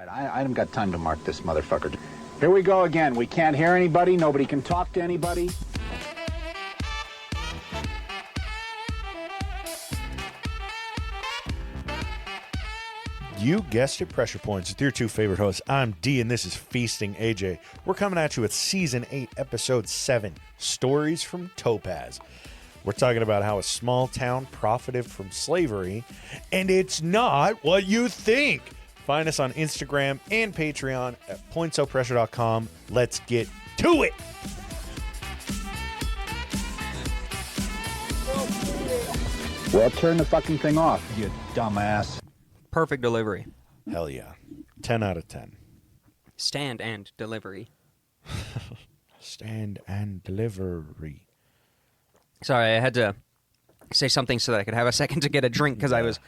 All right, I haven't got time to mark this motherfucker. Here we go again. We can't hear anybody. Nobody can talk to anybody. You guessed it, Pressure Points with your two favorite hosts. I'm D, and this is Feasting AJ. We're coming at you with Season 8, Episode 7, Stories from Topaz. We're talking about how a small town profited from slavery, and it's not what you think. Find us on Instagram and Patreon at pointsopressure.com. Let's get to it. Well, turn the fucking thing off, you dumbass. Perfect delivery. Hell yeah. 10 out of 10. Stand and delivery. Stand and delivery. Sorry, I had to say something so that I could have a second to get a drink because I was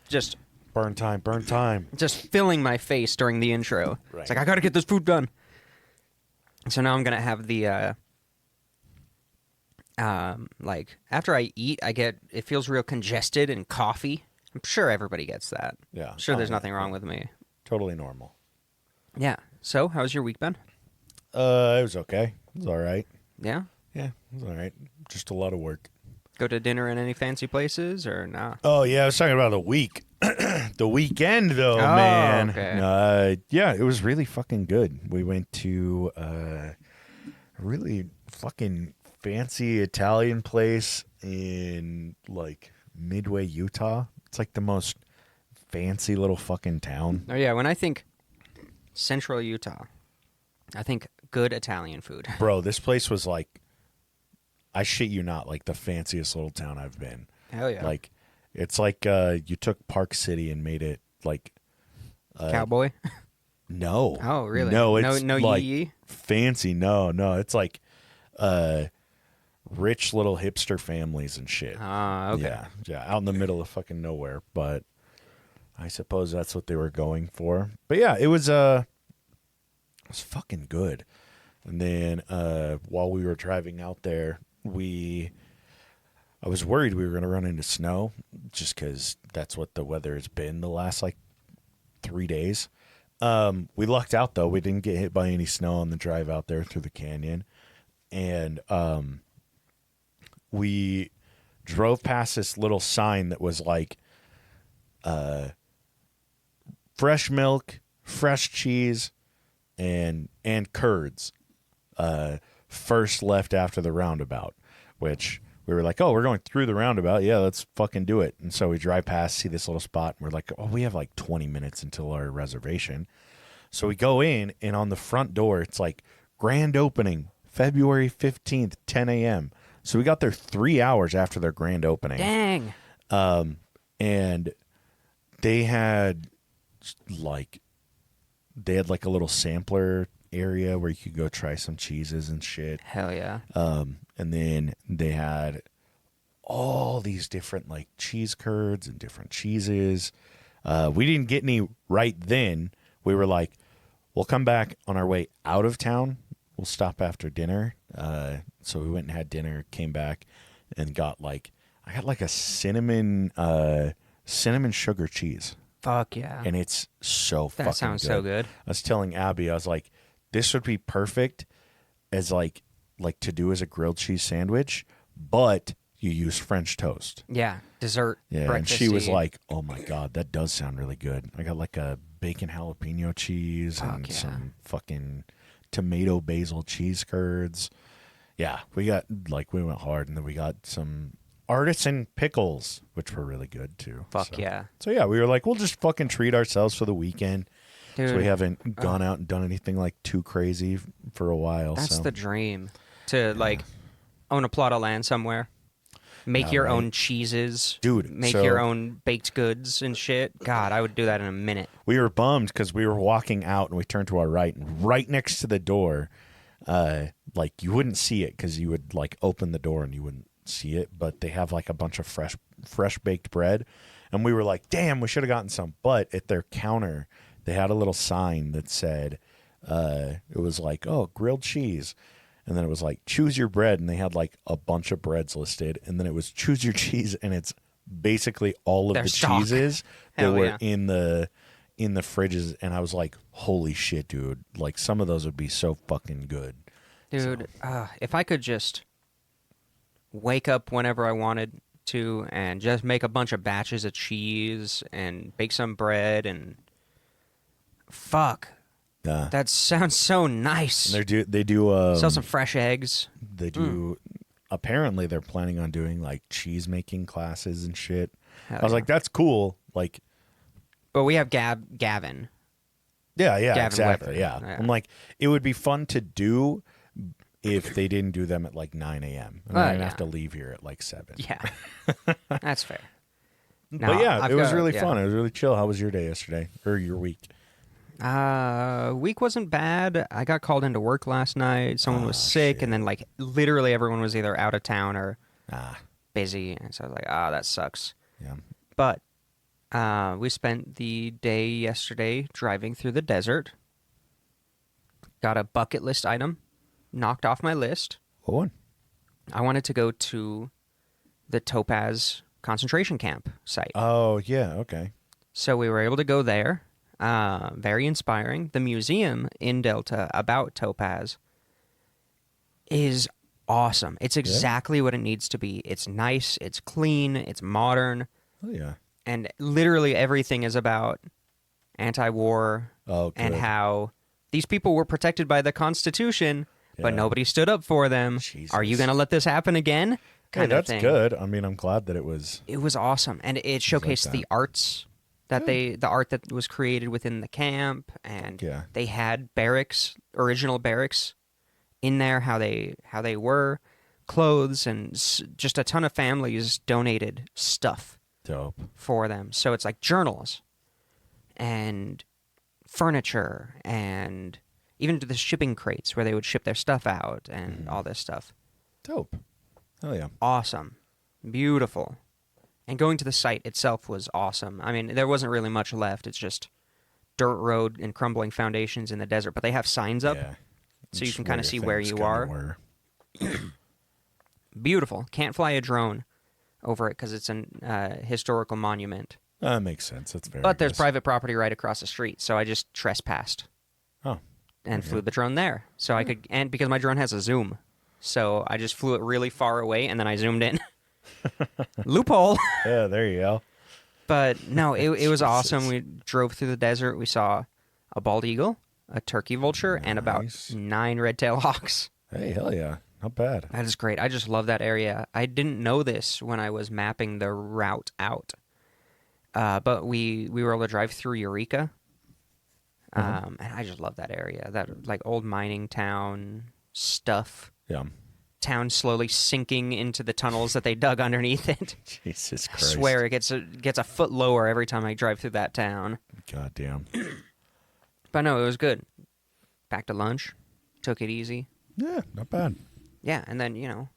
just Burn time. just filling my face during the intro. Right. It's like, I got to get this food done. So now I'm going to have the, after I eat, it feels real congested and coffee. I'm sure everybody gets that. Yeah. I'm sure there's nothing wrong with me. Totally normal. Yeah. So, how's your week been? It was okay. It was all right. Yeah? Yeah, it was all right. Just a lot of work. Go to dinner in any fancy places or nah? Oh, yeah, I was talking about the week. The weekend, though, Oh, man. okay. Yeah, it was really fucking good. We went to a really fucking fancy Italian place in, like, Midway, Utah. It's like the most fancy little fucking town. Oh, yeah. When I think Central Utah, I think good Italian food. Bro, this place was like, I shit you not, like the fanciest little town I've been. Hell yeah. Like, it's like you took Park City and made it like... Cowboy? No. Oh, really? No, it's no like yee-yee? fancy. No. It's like rich little hipster families and shit. Ah, okay. Yeah, out in the middle of fucking nowhere. But I suppose that's what they were going for. But yeah, it was fucking good. And then while we were driving out there, I was worried we were going to run into snow just because that's what the weather has been the last like 3 days. We lucked out though. We didn't get hit by any snow on the drive out there through the canyon. And we drove past this little sign that was like fresh milk, fresh cheese, and curds. First left after the roundabout, which we were like, oh, we're going through the roundabout. Yeah, let's fucking do it. And so we drive past, see this little spot, and we're like, oh, we have like 20 minutes until our reservation. So we go in, and on the front door, it's like grand opening, February 15th, 10 a.m. So we got there 3 hours after their grand opening. Dang. And they had like a little sampler area where you could go try some cheeses and shit. Hell yeah. And then they had all these different like cheese curds and different cheeses. We didn't get any right then. We were like, we'll come back on our way out of town. We'll stop after dinner. So we went and had dinner, came back and got like, I got like a cinnamon sugar cheese. Fuck yeah. And it's so fucking good. That sounds so good. I was telling Abby, I was like, this would be perfect as like to do as a grilled cheese sandwich, but you use French toast. Yeah, dessert. Yeah, and she was breakfasty. like, oh my God, that does sound really good. I got like a bacon jalapeno cheese and some fucking tomato basil cheese curds. Yeah, we went hard, and then we got some artisan pickles, which were really good too. Fuck yeah. So yeah, we were like, we'll just fucking treat ourselves for the weekend. Dude, So we haven't gone out and done anything like too crazy for a while. that's so. the dream. To like own a plot of land somewhere. Make your own cheeses. Dude, Make so- your own baked goods and shit. God, I would do that in a minute. We were bummed because we were walking out and we turned to our right, and right next to the door, like you wouldn't see it because you would like open the door and you wouldn't see it, but they have like a bunch of fresh baked bread, and we were like, damn, we should have gotten some. But at their counter, they had a little sign that said, it was like, oh, grilled cheese. And then it was like, choose your bread. And they had like a bunch of breads listed. And then it was choose your cheese. And it's basically all of Their the stock. cheeses that Hell were yeah. in the in the fridges, and I was like, holy shit, dude. Like, some of those would be so fucking good. Dude, if I could just wake up whenever I wanted to and just make a bunch of batches of cheese and bake some bread and fuck. That sounds so nice. They do Sell some fresh eggs. They do. Apparently, they're planning on doing like cheese making classes and shit. Hell I was yeah. like, that's cool. Like, But we have Gavin. yeah, Gavin exactly. Weber. Yeah. Yeah. I'm like, it would be fun to do if they didn't do them at like 9 a.m. And I'm gonna have to leave here at like 7. Yeah, that's fair. But yeah, I've it was got- really yeah. fun. It was really chill. How was your day yesterday or your week? Week wasn't bad. I got called into work last night. Someone was sick, and then like literally everyone was either out of town or busy, and so I was like, that sucks. Yeah. But we spent the day yesterday driving through the desert. Got a bucket list item knocked off my list. What one? I wanted to go to the Topaz concentration camp site. Oh yeah. Okay. So we were able to go there. Very inspiring. The museum in Delta about Topaz is awesome. It's exactly what it needs to be. It's nice, it's clean, it's modern, Oh yeah. and literally everything is about anti-war Oh, and good. how these people were protected by the Constitution, but Yeah. nobody stood up for them. Jesus. Are you going to let this happen again? Hey, Kind of that's thing. good. I mean, I'm glad that it was. It was awesome, and it showcased that. the arts that the art that was created within the camp, and Yeah. they had barracks, original barracks, in there. How they were, clothes, and just a ton of families donated stuff Dope. for them. So it's like journals, and furniture, and even to the shipping crates where they would ship their stuff out, and all this stuff. Dope. Oh yeah. Awesome. Beautiful. And going to the site itself was awesome. I mean, there wasn't really much left. It's just dirt road and crumbling foundations in the desert. But they have signs up, Yeah. so you Just can kind of your see where things you kinda are. were. Beautiful. Can't fly a drone over it because it's a historical monument. That makes sense. That's very. But there's nice. private property right across the street, so I just trespassed Oh. and flew the drone there. So I could, and because my drone has a zoom, so I just flew it really far away and then I zoomed in. Loophole. Yeah. There you go. But no, it was Jesus. awesome. We drove through the desert. We saw a bald eagle, a turkey vulture, and about Nice. 9 red-tailed hawks. Hey, hell yeah. Not bad. That is great. I just love that area. I didn't know this when I was mapping the route out. But we were able to drive through Eureka. And I just love that area. That like old mining town stuff. Yeah. Town slowly sinking into the tunnels that they dug underneath it. Jesus I Christ. swear it gets a foot lower every time I drive through that town. God damn. But no, it was good. Back to lunch. Took it easy. Yeah. Not bad. Yeah, and then,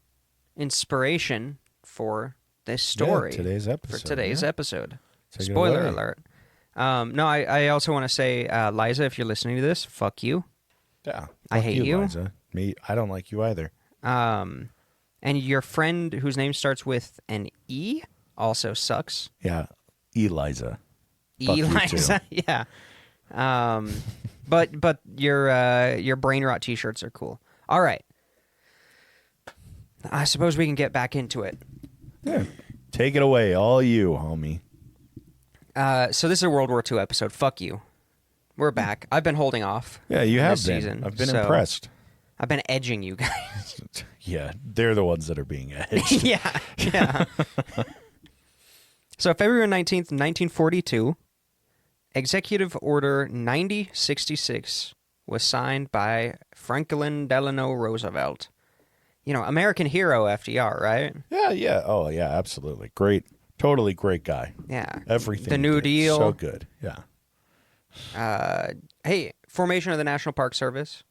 inspiration for this story. Yeah, today's episode. For today's yeah. episode. Take it Spoiler away. alert. No, I also want to say, Liza, if you're listening to this, fuck you. Yeah. I Fuck hate you. Liza. Me. I don't like you either. And your friend whose name starts with an E also sucks. Yeah. Eliza. Fuck you Eliza, too. yeah. But your brain rot t-shirts are cool. All right. I suppose we can get back into it. Yeah. Take it away, all you, homie. So this is a World War II episode. Fuck you. We're back. I've been holding off. Yeah, you have this been. season, I've been so impressed. I've been edging you guys. Yeah, they're the ones that are being edged. yeah. So February 19th, 1942, Executive Order 9066 was signed by Franklin Delano Roosevelt. American hero FDR, right? Yeah. Oh, yeah, absolutely. Great. Totally great guy. Yeah. Everything. The he New did, Deal. So good. Yeah. Hey, formation of the National Park Service.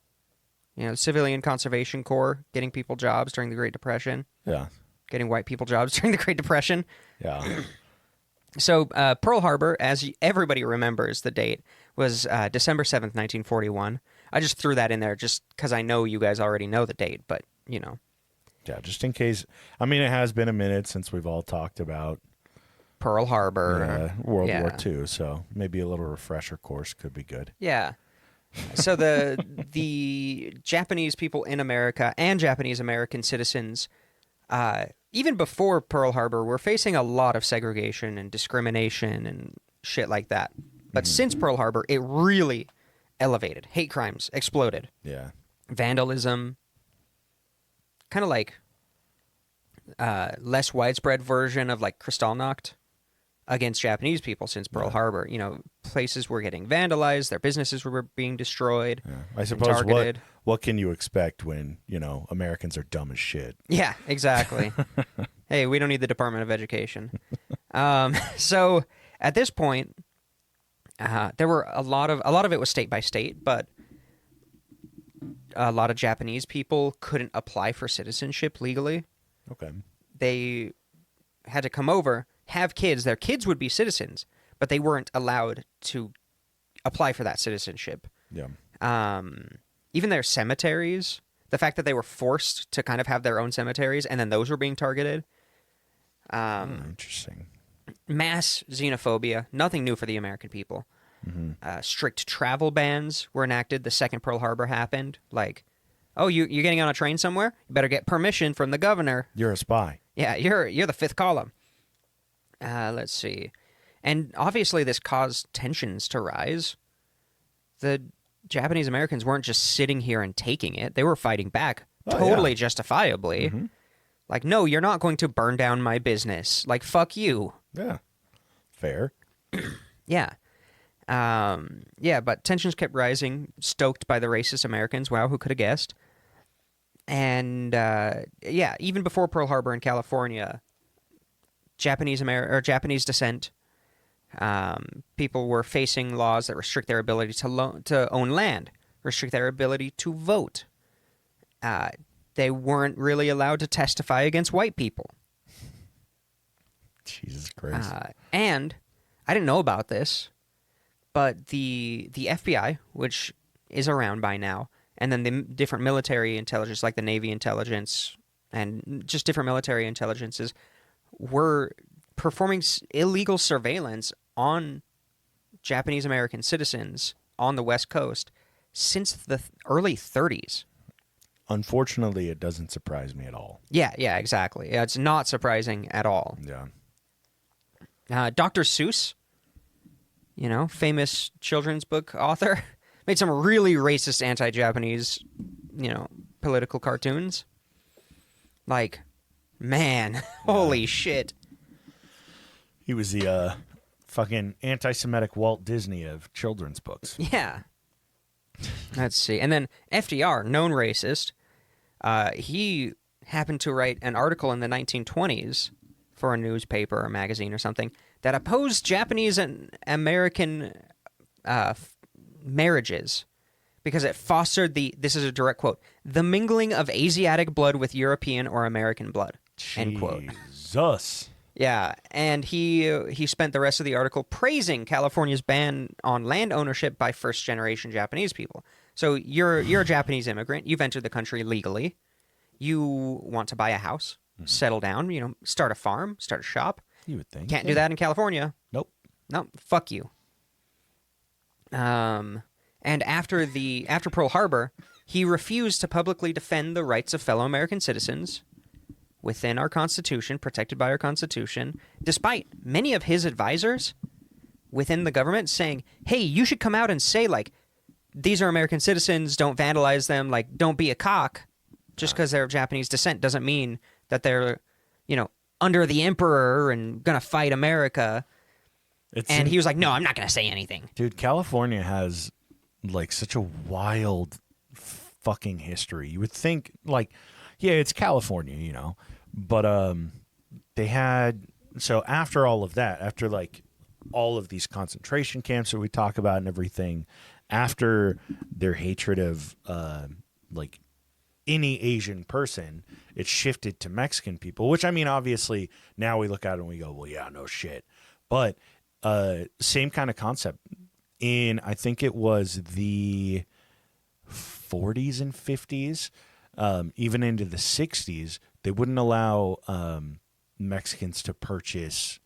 Civilian Conservation Corps, getting people jobs during the Great Depression. Yeah. Getting white people jobs during the Great Depression. Yeah. So Pearl Harbor, as everybody remembers the date, was December 7th, 1941. I just threw that in there just because I know you guys already know the date, but, Yeah, just in case. I mean, it has been a minute since we've all talked about Pearl Harbor, World War II. So maybe a little refresher course could be good. Yeah. So the Japanese people in America and Japanese American citizens, even before Pearl Harbor, were facing a lot of segregation and discrimination and shit like that. But since Pearl Harbor, it really elevated. Hate crimes exploded. Yeah. Vandalism, kind of like less widespread version of like Kristallnacht against Japanese people since Pearl Harbor. You know, places were getting vandalized, their businesses were being destroyed. Yeah. I suppose what can you expect when, you know, Americans are dumb as shit? Yeah, exactly. Hey, we don't need the Department of Education. So at this point, there were a lot of it was state by state, but a lot of Japanese people couldn't apply for citizenship legally. Okay. They had to come over, have kids. Their kids would be citizens, but they weren't allowed to apply for that citizenship. Yeah. Even their cemeteries, the fact that they were forced to kind of have their own cemeteries, and then those were being targeted. Interesting. Mass xenophobia, nothing new for the American people. Mm-hmm. Strict travel bans were enacted the second Pearl Harbor happened. Like, oh, you're getting on a train somewhere? You better get permission from the governor. You're a spy. Yeah, you're the fifth column. Let's see. And obviously this caused tensions to rise. The Japanese Americans weren't just sitting here and taking it. They were fighting back totally justifiably. Mm-hmm. Like, no, you're not going to burn down my business. Like, fuck you. Yeah. Fair. Yeah. But tensions kept rising, stoked by the racist Americans. Wow, who could have guessed? And, even before Pearl Harbor in California, Japanese descent, people were facing laws that restrict their ability to own land, restrict their ability to vote. They weren't really allowed to testify against white people. Jesus Christ. And I didn't know about this, but the FBI, which is around by now, and then the different military intelligence, like the Navy intelligence and just different military intelligences, were performing illegal surveillance on Japanese American citizens on the West Coast since the early 30s. Unfortunately, it doesn't surprise me at all. Yeah, exactly. Yeah, it's not surprising at all. Yeah. Dr. Seuss, famous children's book author, made some really racist anti-Japanese, political cartoons. Like, man, holy shit. He was the fucking anti-Semitic Walt Disney of children's books. Yeah. Let's see. And then FDR, known racist, he happened to write an article in the 1920s for a newspaper or magazine or something that opposed Japanese and American marriages because it fostered this is a direct quote, the mingling of Asiatic blood with European or American blood, end quote. Jesus. Yeah, and he spent the rest of the article praising California's ban on land ownership by first-generation Japanese people. So you're a Japanese immigrant. You've entered the country legally. You want to buy a house, settle down, start a farm, start a shop. You would think. Can't do that in California. Nope. No, fuck you. And after Pearl Harbor, he refused to publicly defend the rights of fellow American citizens within our Constitution, protected by our Constitution, despite many of his advisors within the government saying, hey, you should come out and say, like, these are American citizens, don't vandalize them, like, don't be a cock. Just because they're of Japanese descent doesn't mean that they're, under the emperor and gonna fight America. He was like, no, I'm not gonna say anything. Dude, California has, like, such a wild fucking history. You would think, like, yeah, it's California, but they had, so after all of that, after, like, all of these concentration camps that we talk about and everything, after their hatred of, like, any Asian person, it shifted to Mexican people, which, I mean, obviously, now we look at it and we go, well, yeah, no shit. But same kind of concept. I think it was the 40s and 50s, even into the 60s, they wouldn't allow Mexicans to purchase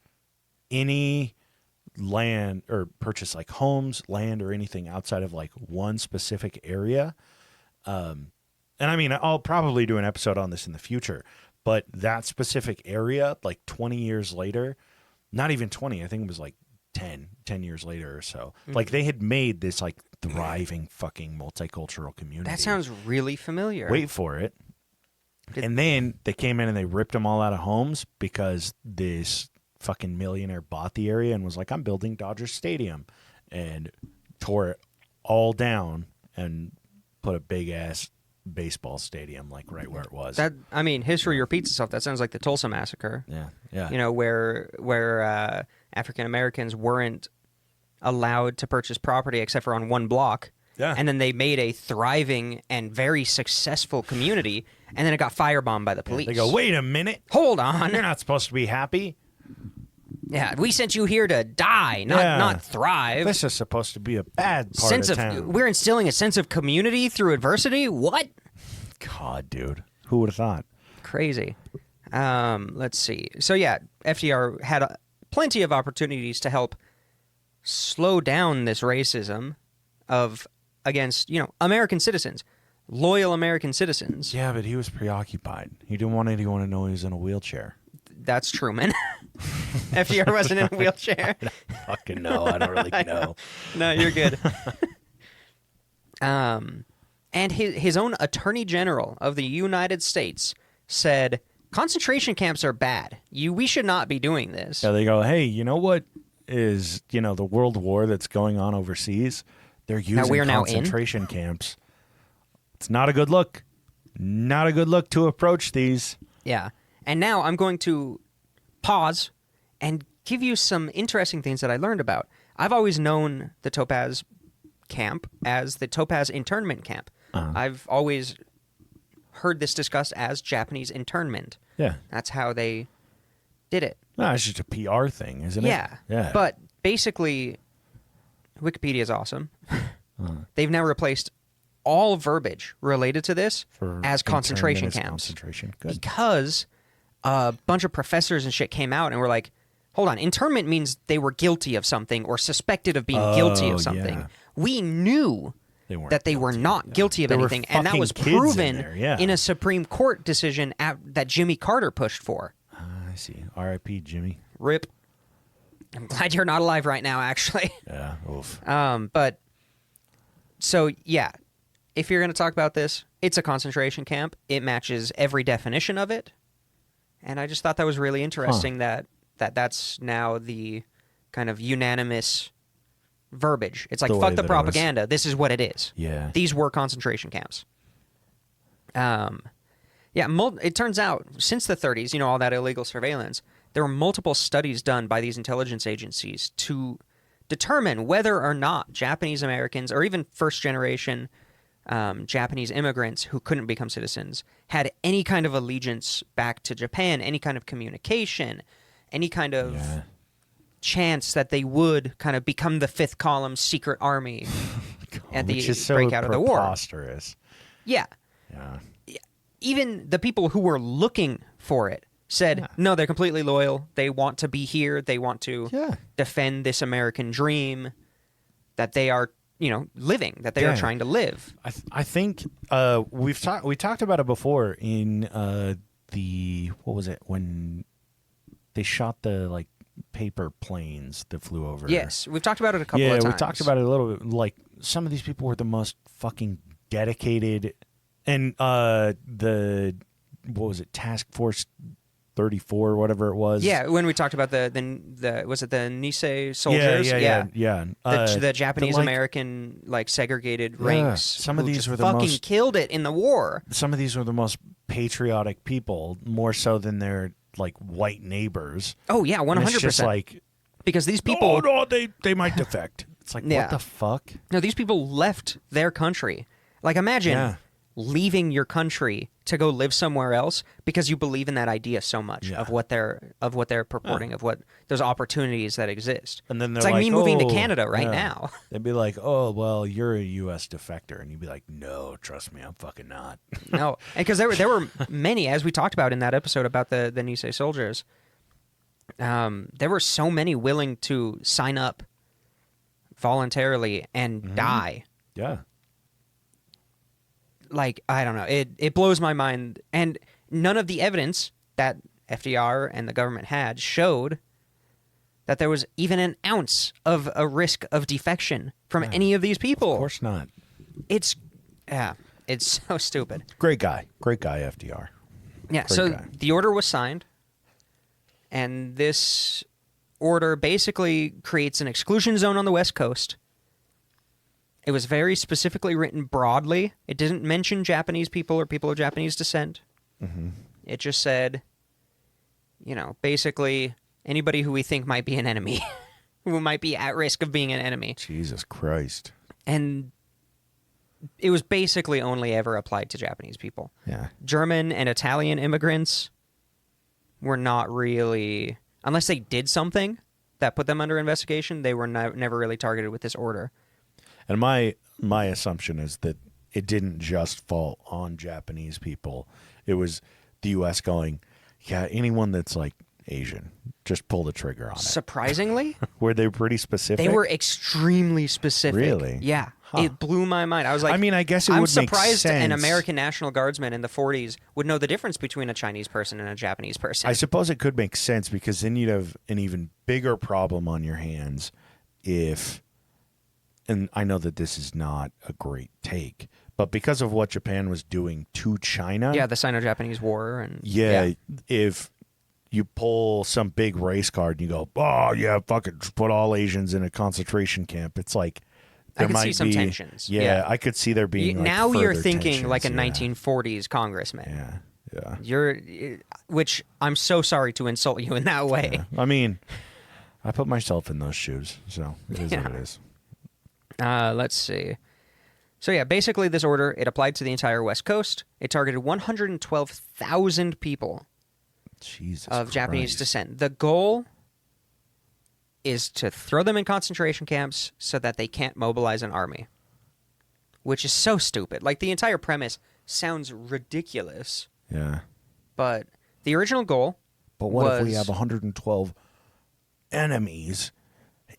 any land or purchase like homes, land, or anything outside of like one specific area. And I mean, I'll probably do an episode on this in the future, but that specific area, like 20 years later, not even 20, I think it was like 10 years later or so. Like they had made this like thriving fucking multicultural community. That sounds really familiar. Wait for it. And then they came in and they ripped them all out of homes because this fucking millionaire bought the area and was like, I'm building Dodger Stadium, and tore it all down and put a big ass baseball stadium like right where it was. That, I mean, history repeats itself. That sounds like the Tulsa Massacre. Yeah. You know, where African Americans weren't allowed to purchase property except for on one block. Yeah. And then they made a thriving and very successful community, and then it got firebombed by the police. They go, wait a minute. Hold on. You're not supposed to be happy. Yeah, we sent you here to die, not thrive. This is supposed to be a bad part of town. We're instilling a sense of community through adversity? What? God, dude. Who would have thought? Crazy. Let's see. So, yeah, FDR had plenty of opportunities to help slow down this racism against, American citizens, loyal American citizens. Yeah, but he was preoccupied. He didn't want anyone to know he was in a wheelchair. That's Truman. FDR wasn't in a wheelchair. I don't fucking know. I don't really know. No, you're good. And his own Attorney General of the United States said, concentration camps are bad. We should not be doing this. Yeah, they go, hey, you know what is, the world war that's going on overseas? They're using concentration camps. It's not a good look. Not a good look to approach these. Yeah. And now I'm going to pause and give you some interesting things that I learned about. I've always known the Topaz camp as the Topaz internment camp. Uh-huh. I've always heard this discussed as Japanese internment. Yeah. That's how they did it. No, it's just a PR thing, isn't it? Yeah. But basically, Wikipedia is awesome. They've now replaced all verbiage related to this as concentration camps. Concentration. Good. Because a bunch of professors and shit came out and were like, hold on, internment means they were guilty of something or suspected of being guilty of something. Yeah. We knew that they were not guilty of anything, and that was proven in a Supreme Court decision that Jimmy Carter pushed for. I see. R.I.P. Jimmy. RIP. I'm glad you're not alive right now, actually. Yeah, oof. But, so, yeah, if you're going to talk about this, it's a concentration camp. It matches every definition of it. And I just thought that was really interesting that's now the kind of unanimous verbiage. It's like, fuck the propaganda. This is what it is. Yeah. These were concentration camps. It turns out, since the 30s, all that illegal surveillance, there were multiple studies done by these intelligence agencies to determine whether or not Japanese Americans, or even first-generation Japanese immigrants who couldn't become citizens, had any kind of allegiance back to Japan, any kind of communication, any kind of chance that they would kind of become the fifth column secret army at the breakout of the war. Preposterous. Yeah. Even the people who were looking for it said, no, they're completely loyal. They want to be here. They want to defend this American dream that they are, living, that they are trying to live. I think we talked about it before in what was it, when they shot the paper planes that flew over. Yes, we've talked about it a couple of times. Yeah, we talked about it a little bit. Like, some of these people were the most fucking dedicated. And what was it, Task Force 34, whatever it was. Yeah, when we talked about the was it the Nisei soldiers? Yeah. The Japanese American segregated ranks. Some of these were the fucking most killed it in the war. Some of these were the most patriotic people, more so than their white neighbors. Oh yeah, 100%. It's just because these people, they might defect. It's what the fuck? No, these people left their country. Imagine leaving your country to go live somewhere else because you believe in that idea so much of what they're purporting, of what those opportunities that exist. And then it's like me moving to Canada now. They'd be like, "Oh, well, you're a U.S. defector," and you'd be like, "No, trust me, I'm fucking not." No, and because there were many, as we talked about in that episode about the Nisei soldiers. There were so many willing to sign up voluntarily and die. Yeah. Like, I don't know. It blows my mind. And none of the evidence that FDR and the government had showed that there was even an ounce of a risk of defection from any of these people. Of course not. It's so stupid. Great guy, FDR. Yeah, Great so guy. the order was signed, and this order basically creates an exclusion zone on the West Coast. It was very specifically written broadly. It didn't mention Japanese people or people of Japanese descent. Mm-hmm. It just said, basically anybody who we think might be an enemy, who might be at risk of being an enemy. Jesus Christ. And it was basically only ever applied to Japanese people. Yeah. German and Italian immigrants were not really, unless they did something that put them under investigation, they were never really targeted with this order. And my assumption is that it didn't just fall on Japanese people. It was the U.S. going, yeah, anyone that's like Asian, just pull the trigger on it. Surprisingly, Were they pretty specific? they were extremely specific. Really? Yeah. Huh. It blew my mind. I was like, I mean, I guess it I'm would make surprised an sense. American National Guardsman in the 40s would know the difference between a Chinese person and a Japanese person. I suppose it could make sense because then you'd have an even bigger problem on your hands if, and I know that this is not a great take, but because of what Japan was doing to China. Yeah, the Sino-Japanese War. And Yeah, if you pull some big race card and you go, oh, yeah, fuck it, just put all Asians in a concentration camp, it's like, I there could might see some be, tensions. Yeah, I could see there being like now you're further thinking tensions, like a yeah. 1940s congressman. Yeah. Which I'm so sorry to insult you in that way. Yeah. I mean, I put myself in those shoes, so it is what it is. Let's see. So yeah, basically this order, it applied to the entire West Coast. It targeted 112,000 people Jesus of Japanese Christ. descent. The goal is to throw them in concentration camps so that they can't mobilize an army, which is so stupid. Like, the entire premise sounds ridiculous, Yeah. but the original goal But what if we was- have 112 enemies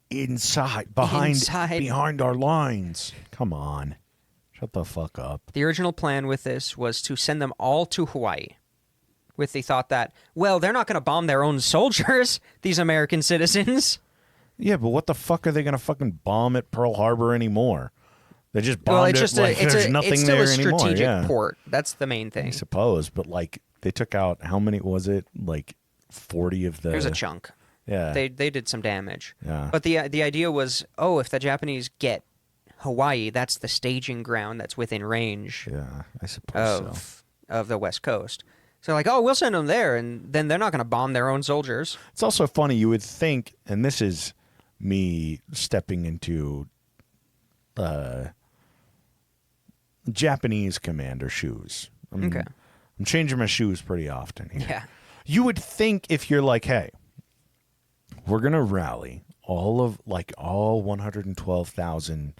behind our lines? Come on. Shut the fuck up. The original plan with this was to send them all to Hawaii with the thought that, well, they're not going to bomb their own soldiers, these American citizens. Yeah, but what the fuck are they going to fucking bomb at Pearl Harbor anymore? They just bombed Well, it's it just like there's nothing it's still there a strategic anymore. Yeah. port. That's the main I thing. suppose, but like they took out, how many was it? Like 40 of the... There's a chunk. Yeah. They did some damage. Yeah. But the idea was, if the Japanese get Hawaii, that's the staging ground that's within range Yeah, I suppose so. of the West Coast. So like, we'll send them there, and then they're not going to bomb their own soldiers. It's also funny, you would think, and this is me stepping into Japanese commander shoes. Okay. I'm changing my shoes pretty often here. Yeah. You would think if you're like, hey, we're going to rally all 112,000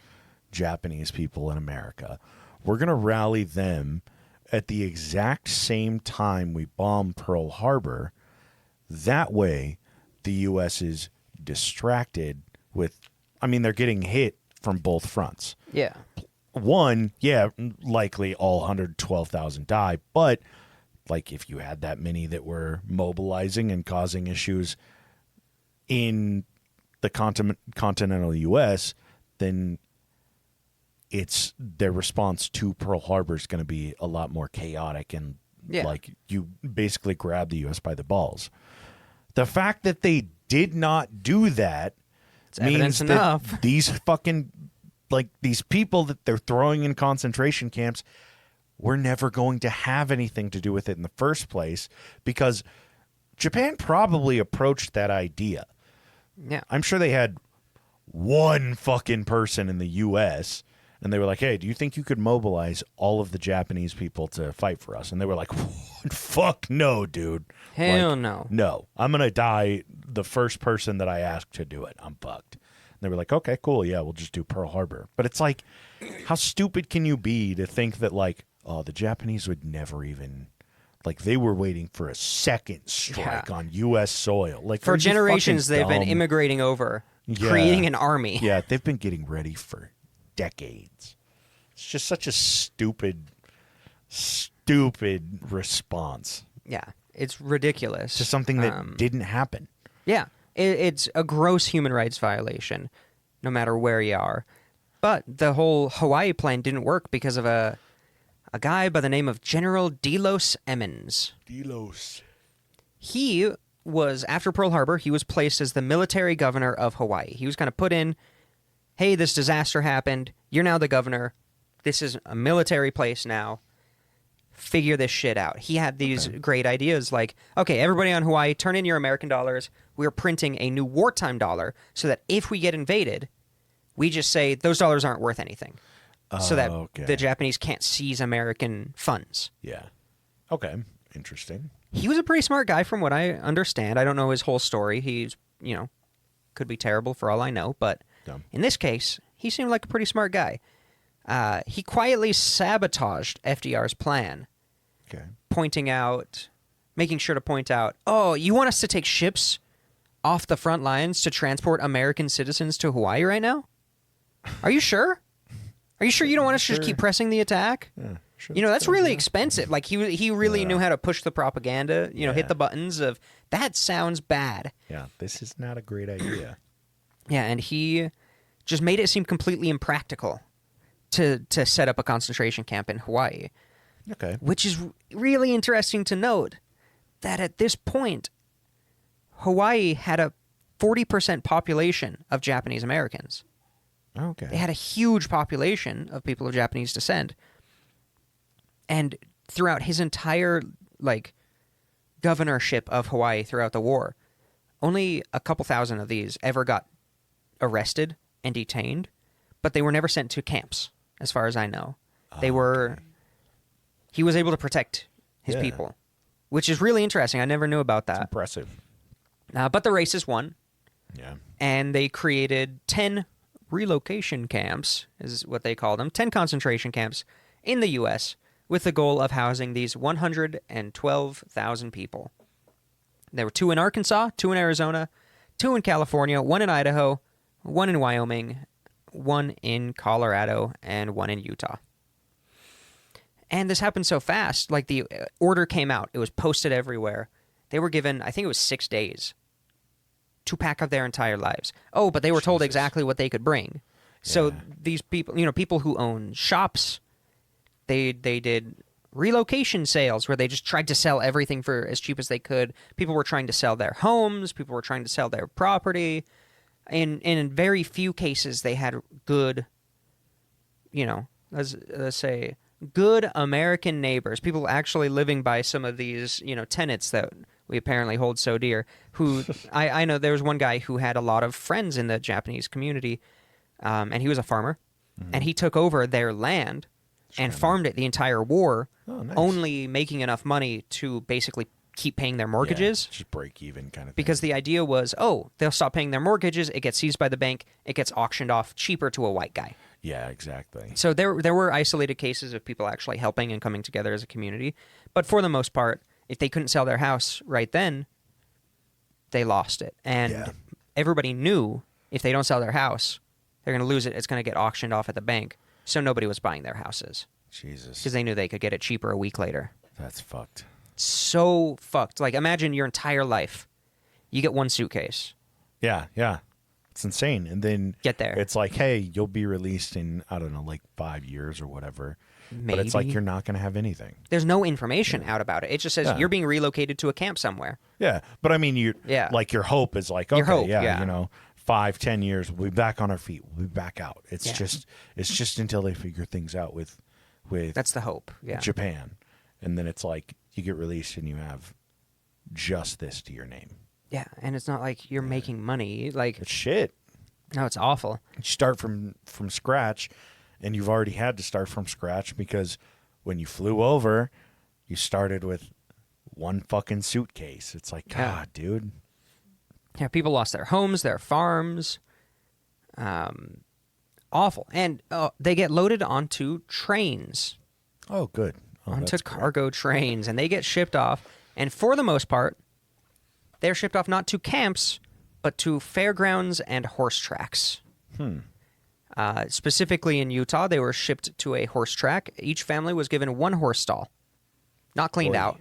Japanese people in America. We're going to rally them at the exact same time we bomb Pearl Harbor. That way, the U.S. is distracted with, they're getting hit from both fronts. Yeah. One, yeah, likely all 112,000 die, but like if you had that many that were mobilizing and causing issues in the continental U.S., then it's their response to Pearl Harbor is going to be a lot more chaotic and like you basically grab the U.S. by the balls. The fact that they did not do that means that enough. these fucking these people that they're throwing in concentration camps were never going to have anything to do with it in the first place because Japan probably approached that idea. Yeah. I'm sure they had one fucking person in the U.S. and they were like, hey, do you think you could mobilize all of the Japanese people to fight for us? And they were like, fuck no, dude. Hell no. No, I'm going to die the first person that I ask to do it. I'm fucked. And they were like, okay, cool. Yeah, we'll just do Pearl Harbor. But it's like, how stupid can you be to think that the Japanese would never even Like they were waiting for a second strike on U.S. soil. Like for generations, they've been dumb? immigrating over, creating an army. Yeah, they've been getting ready for decades. It's just such a stupid response Yeah, it's ridiculous. to something that didn't happen. Yeah, it's a gross human rights violation, no matter where you are. But the whole Hawaii plan didn't work because of a guy by the name of General Delos Emmons. He was, after Pearl Harbor, he was placed as the military governor of Hawaii. He was kind of put in, hey, this disaster happened. You're now the governor. This is a military place now. Figure this shit out. He had these great ideas like, okay, everybody on Hawaii, turn in your American dollars. We're printing a new wartime dollar so that if we get invaded, we just say those dollars aren't worth anything. So that the Japanese can't seize American funds. Yeah. Okay. Interesting. He was a pretty smart guy from what I understand. I don't know his whole story. He's, could be terrible for all I know. But in this case, he seemed like a pretty smart guy. He quietly sabotaged FDR's plan. Okay. Making sure to point out, oh, you want us to take ships off the front lines to transport American citizens to Hawaii right now? Are you sure? Are you sure you don't want us to just keep pressing the attack? Yeah, sure. That's really expensive. Like he really knew how to push the propaganda, hit the buttons of, that sounds bad. Yeah, this is not a great idea. Yeah, and he just made it seem completely impractical to set up a concentration camp in Hawaii. Okay. Which is really interesting to note that at this point, Hawaii had a 40% population of Japanese Americans. Okay. They had a huge population of people of Japanese descent. And throughout his entire, governorship of Hawaii throughout the war, only a couple thousand of these ever got arrested and detained, but they were never sent to camps, as far as I know. He was able to protect his people, which is really interesting. I never knew about that. It's impressive. But the racists won. Yeah. And they created 10 relocation camps, is what they called them, 10 concentration camps in the U.S. with the goal of housing these 112,000 people. There were 2 in Arkansas, 2 in Arizona, 2 in California, 1 in Idaho, 1 in Wyoming, 1 in Colorado, and 1 in Utah. And this happened so fast, the order came out. It was posted everywhere. They were given, I think it was 6 days to pack up their entire lives. Oh, but they were told exactly what they could bring. So these people, people who own shops, they did relocation sales where they just tried to sell everything for as cheap as they could. People were trying to sell their homes. People were trying to sell their property. And in very few cases, they had good, let's say, good American neighbors, people actually living by some of these, tenets that we apparently hold so dear, who I know there was one guy who had a lot of friends in the Japanese community, and he was a farmer, and he took over their land and farmed it the entire war, only making enough money to basically keep paying their mortgages. Just break even kind of thing. Because the idea was, they'll stop paying their mortgages, it gets seized by the bank, it gets auctioned off cheaper to a white guy. Yeah, exactly. So there were isolated cases of people actually helping and coming together as a community. But for the most part, if they couldn't sell their house right then, they lost it. And everybody knew if they don't sell their house, they're going to lose it. It's going to get auctioned off at the bank. So nobody was buying their houses. Jesus. Because they knew they could get it cheaper a week later. That's fucked. So fucked. Imagine your entire life. You get one suitcase. Yeah. It's insane. And then get there. It's like, hey, you'll be released in, 5 years or whatever. Maybe. But it's like you're not going to have anything. There's no information out about it. It just says you're being relocated to a camp somewhere. Yeah. But I mean, your hope is like, okay, 5-10 years, we'll be back on our feet. We'll be back out. It's just until they figure things out with that's the hope. Yeah. Japan. And then it's like you get released and you have just this to your name. Yeah, and it's not like you're making money. It's shit. No, it's awful. You start from scratch, and you've already had to start from scratch because when you flew over, you started with one fucking suitcase. It's like, God, dude. Yeah, people lost their homes, their farms. Awful. And they get loaded onto trains. Oh, good. that's onto great. cargo trains, and they get shipped off. And for the most part, they're shipped off not to camps, but to fairgrounds and horse tracks. Specifically in Utah, they were shipped to a horse track. Each family was given one horse stall, not cleaned Boy. out,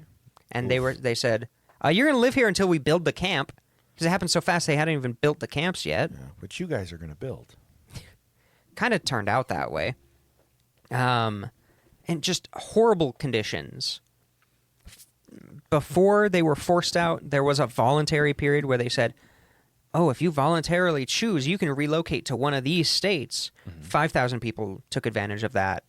and they said, "You're going to live here until we build the camp," because it happened so fast they hadn't even built the camps yet. Yeah, which you guys are going to build. Kind of turned out that way, and just horrible conditions. Before they were forced out, there was a voluntary period where they said, "Oh, if you voluntarily choose, you can relocate to one of these states." 5,000 people took advantage of that.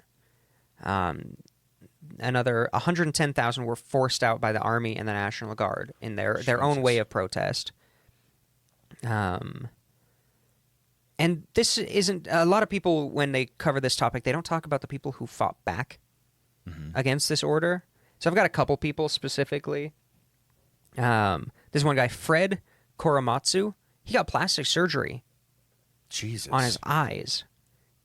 Another 110,000 were forced out by the Army and the National Guard in their own way of protest. And this isn't... A lot of people, when they cover this topic, they don't talk about the people who fought back against this order. So I've got a couple people specifically. This one guy, Fred Korematsu, he got plastic surgery Jesus. on his eyes.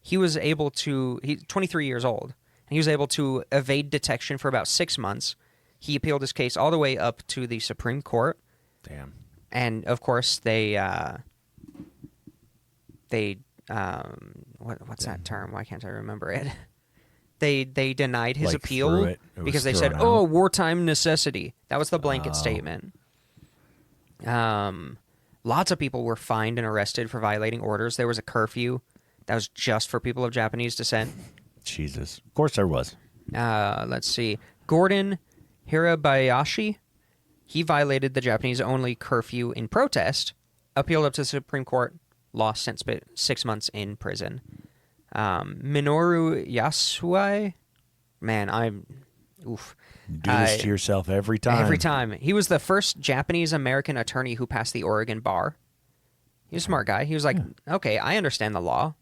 He was able to... He's 23 years old. And he was able to evade detection for about 6 months. He appealed his case all the way up to the Supreme Court. Damn. And, of course, what's that term? Why can't I remember it? They denied his Like appeal threw it? It was because they thrown said, out? "Oh, wartime necessity." That was the blanket Oh. statement. Lots of people were fined and arrested for violating orders. There was a curfew that was just for people of Japanese descent. Jesus. Of course there was. Let's see. Gordon Hirabayashi, he violated the Japanese-only curfew in protest, appealed up to the Supreme Court, lost, sent 6 months in prison. Minoru Yasuai, man, oof. You do this to yourself every time. Every time. He was the first Japanese-American attorney who passed the Oregon bar. He's a smart guy. He was like, okay, I understand the law.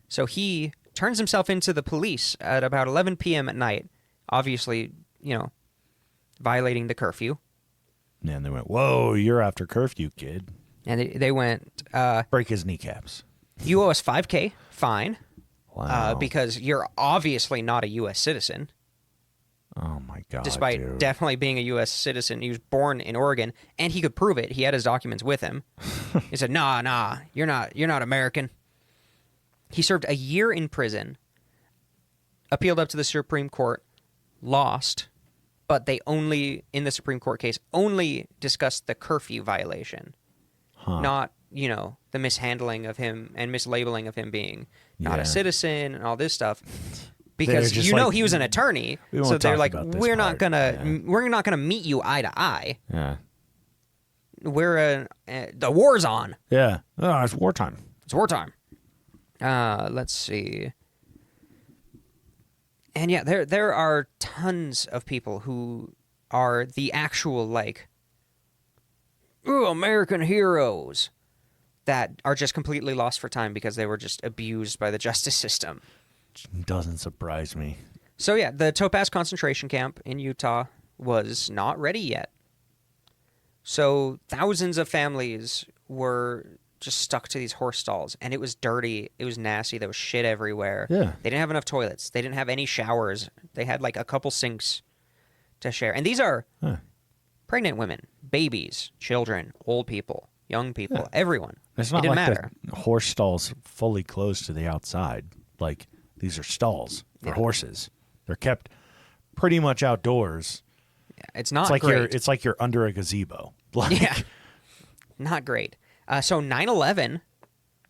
So he turns himself into the police at about 11 p.m. at night, obviously, violating the curfew. And they went, whoa, you're after curfew, kid. And they went, Break his kneecaps. you owe us $5,000 fine Wow. because you're obviously not a U.S. citizen. Oh, my God, Despite dude. definitely being a U.S. citizen. He was born in Oregon, and he could prove it. He had his documents with him. He said, nah, you're not American. He served a year in prison, appealed up to the Supreme Court, lost, but they only, in the Supreme Court case, only discussed the curfew violation, not, the mishandling of him and mislabeling of him being not Yeah. a citizen and all this stuff. Because just he was an attorney, we won't so they're talk like, about this we're not part." gonna meet you eye to eye. Yeah. The war's on. Yeah. Oh, it's wartime. It's wartime. Let's see. And yeah, there are tons of people who are the actual American heroes that are just completely lost for time because they were just abused by the justice system. Doesn't surprise me. So yeah, the Topaz concentration camp in Utah was not ready yet. So thousands of families were just stuck to these horse stalls, and it was dirty, it was nasty, there was shit everywhere. Yeah. They didn't have enough toilets, they didn't have any showers, they had a couple sinks to share. And these are pregnant women, babies, children, old people, young people, everyone. It's It not didn't like matter. the horse stalls fully closed to the outside. These are stalls for horses. They're kept pretty much outdoors. It's not It's like great. it's like you're under a gazebo. Yeah. Not great. So 9/11,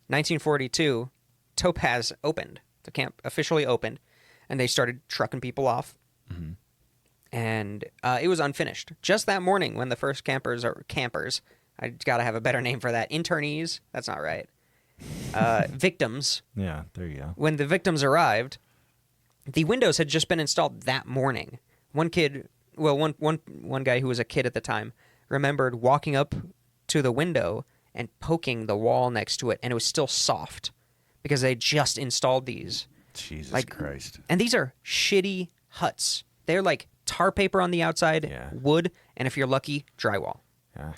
1942, Topaz opened. The camp officially opened, and they started trucking people off. Mm-hmm. And it was unfinished. Just that morning when the first campers, I got to have a better name for that, internees, that's not right, victims, Yeah, there you go. when the victims arrived, the windows had just been installed that morning. One guy who was a kid at the time remembered walking up to the window and poking the wall next to it, and it was still soft because they just installed these. Jesus Christ. And these are shitty huts. They're like tar paper on the outside, wood, and if you're lucky, drywall. Yeah.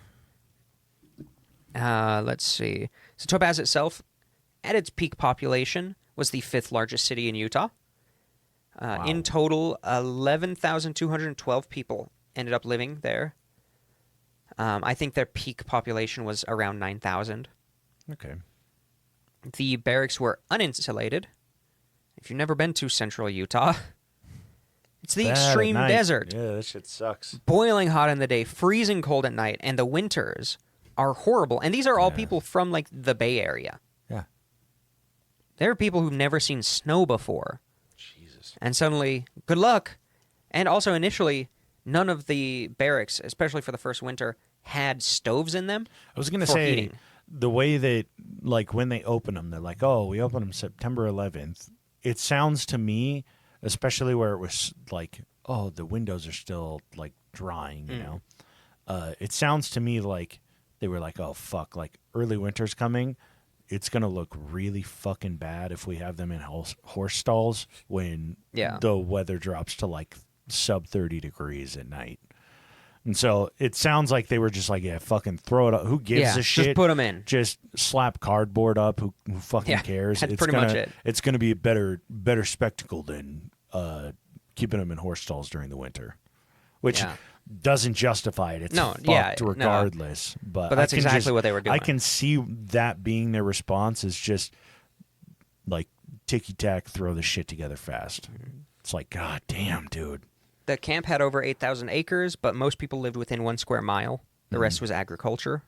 Let's see. So Topaz itself, at its peak population, was the 5th largest city in Utah. Wow. In total, 11,212 people ended up living there. I think their peak population was around 9,000. Okay. The barracks were uninsulated. If you've never been to central Utah, it's the Bad at extreme night. desert. Yeah, that shit sucks. Boiling hot in the day, freezing cold at night, and the winters are horrible. And these are all Yeah. people from, like, the Bay Area. Yeah. There are people who've never seen snow before. Jesus. And suddenly, good luck. And also, initially, none of the barracks, especially for the first winter, had stoves in them. I was going to for say, heating. the way that, like, when they open them, they're like, oh, we open them September 11th. It sounds to me, especially where it was like, oh, the windows are still, like, drying, you know? It sounds to me like they were like, oh, fuck, like, early winter's coming. It's going to look really fucking bad if we have them in horse stalls when the weather drops to, like, sub 30 degrees at night. And so it sounds like they were just like, yeah, fucking throw it up. Who gives a shit? Just put them in. Just slap cardboard up. Who fucking cares? That's pretty much it. It's going to be a better spectacle than keeping them in horse stalls during the winter, which doesn't justify it. It's fucked regardless. But that's exactly what they were doing. I can see that being their response is just like ticky-tack, throw the shit together fast. It's like, God damn, dude. The camp had over 8,000 acres, but most people lived within 1 square mile. The rest was agriculture,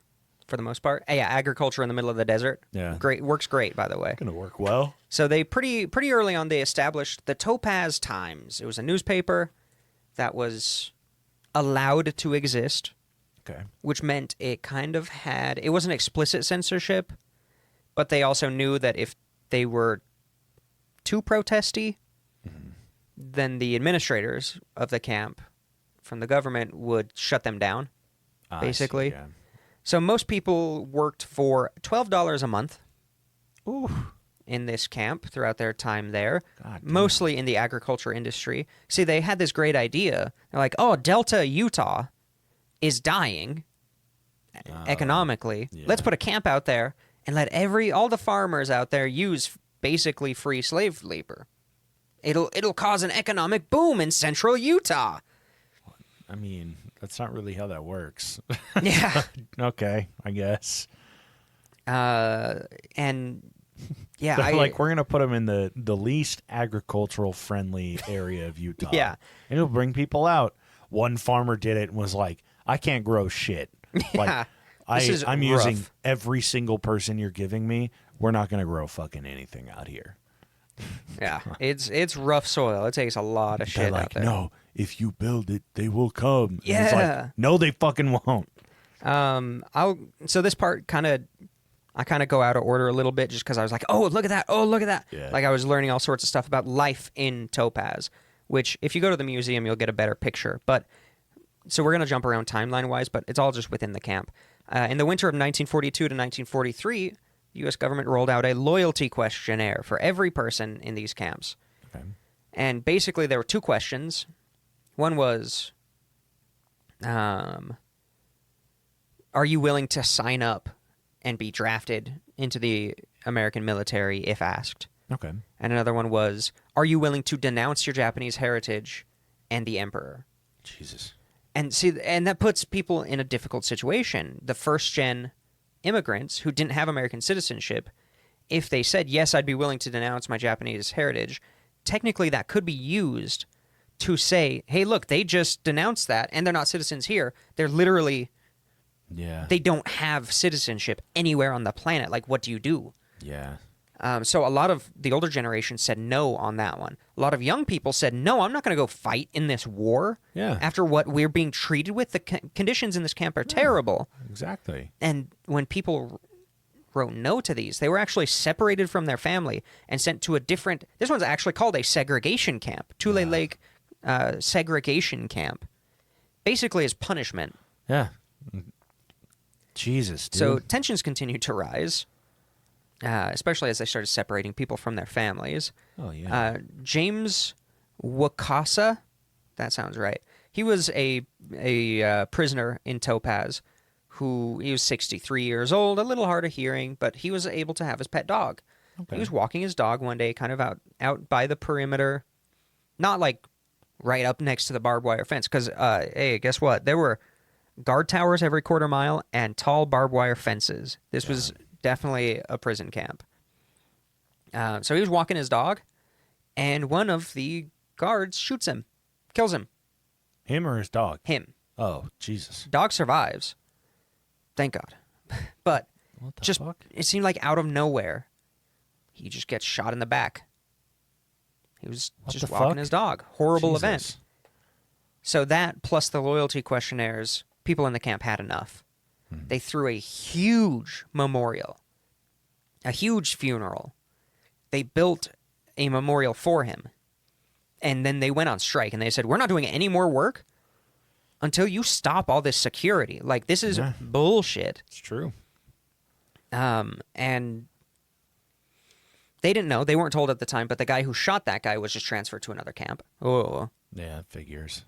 for the most part. Yeah, agriculture in the middle of the desert. Yeah. Great. Works great, by the way. Gonna work well. So they pretty early on, they established the Topaz Times. It was a newspaper that was allowed to exist, Okay. which meant it kind of had... It wasn't explicit censorship, but they also knew that if they were too protesty, then the administrators of the camp from the government would shut them down, basically. I see, yeah. So most people worked for $12 a month in this camp throughout their time there, God damn. mostly in the agriculture industry. See, they had this great idea. They're like, oh, Delta, Utah is dying economically. yeah. Let's put a camp out there and let all the farmers out there use basically free slave labor. It'll cause an economic boom in central Utah. I mean, that's not really how that works. Yeah. Okay, I guess. And yeah, They're like, we're gonna put them in the least agricultural friendly area of Utah. Yeah. And it'll bring people out. One farmer did it and was like, I can't grow shit. Yeah. Like, This is I'm rough. using every single person you're giving me. We're not gonna grow fucking anything out here. Yeah, it's rough soil. It takes a lot of They're shit like, out there. no, if you build it, they will come. And it's Yeah. like, no, they fucking won't. So this part I kind of go out of order a little bit just because I was like, oh, look at that. Oh, look at that. Yeah. Like I was learning all sorts of stuff about life in Topaz, which if you go to the museum, you'll get a better picture. But so we're going to jump around timeline-wise, but it's all just within the camp. In the winter of 1942 to 1943, the U.S. government rolled out a loyalty questionnaire for every person in these camps. Okay. And basically, there were 2 questions. One was, are you willing to sign up and be drafted into the American military if asked? Okay. And another one was, are you willing to denounce your Japanese heritage and the emperor? Jesus. And see, and that puts people in a difficult situation. The first-gen immigrants who didn't have American citizenship, if they said, yes, I'd be willing to denounce my Japanese heritage, technically that could be used to say, hey, look, they just denounced that, and they're not citizens here. They're literally, they don't have citizenship anywhere on the planet. Like, what do you do? Yeah. So a lot of the older generation said no on that one. A lot of young people said, no, I'm not going to go fight in this war. Yeah. After what we're being treated with, the conditions in this camp are terrible. Exactly. And when people wrote no to these, they were actually separated from their family and sent to a different... This one's actually called a segregation camp. Tule Lake segregation camp. Basically as punishment. Yeah. Jesus, dude. So tensions continued to rise. Especially as they started separating people from their families. Oh, yeah. James Wakasa, that sounds right. He was a prisoner in Topaz he was 63 years old, a little hard of hearing, but he was able to have his pet dog. Okay. He was walking his dog one day kind of out by the perimeter, Not like right up next to the barbed wire fence. Because, hey, guess what? There were guard towers every quarter mile and tall barbed wire fences. This was definitely a prison camp. So he was walking his dog, and one of the guards shoots him, kills him. Him or his dog? Him. Oh, Jesus. Dog survives. Thank God. But What the just fuck? it seemed like out of nowhere, he just gets shot in the back. He was What just the walking fuck? his dog. Horrible Jesus. event. So that plus the loyalty questionnaires, people in the camp had enough. They threw a huge memorial, a huge funeral. They built a memorial for him. And then they went on strike and they said, we're not doing any more work until you stop all this security. Like, this is bullshit. It's true. And they didn't know. They weren't told at the time, but the guy who shot that guy was just transferred to another camp. Oh. Yeah, figures.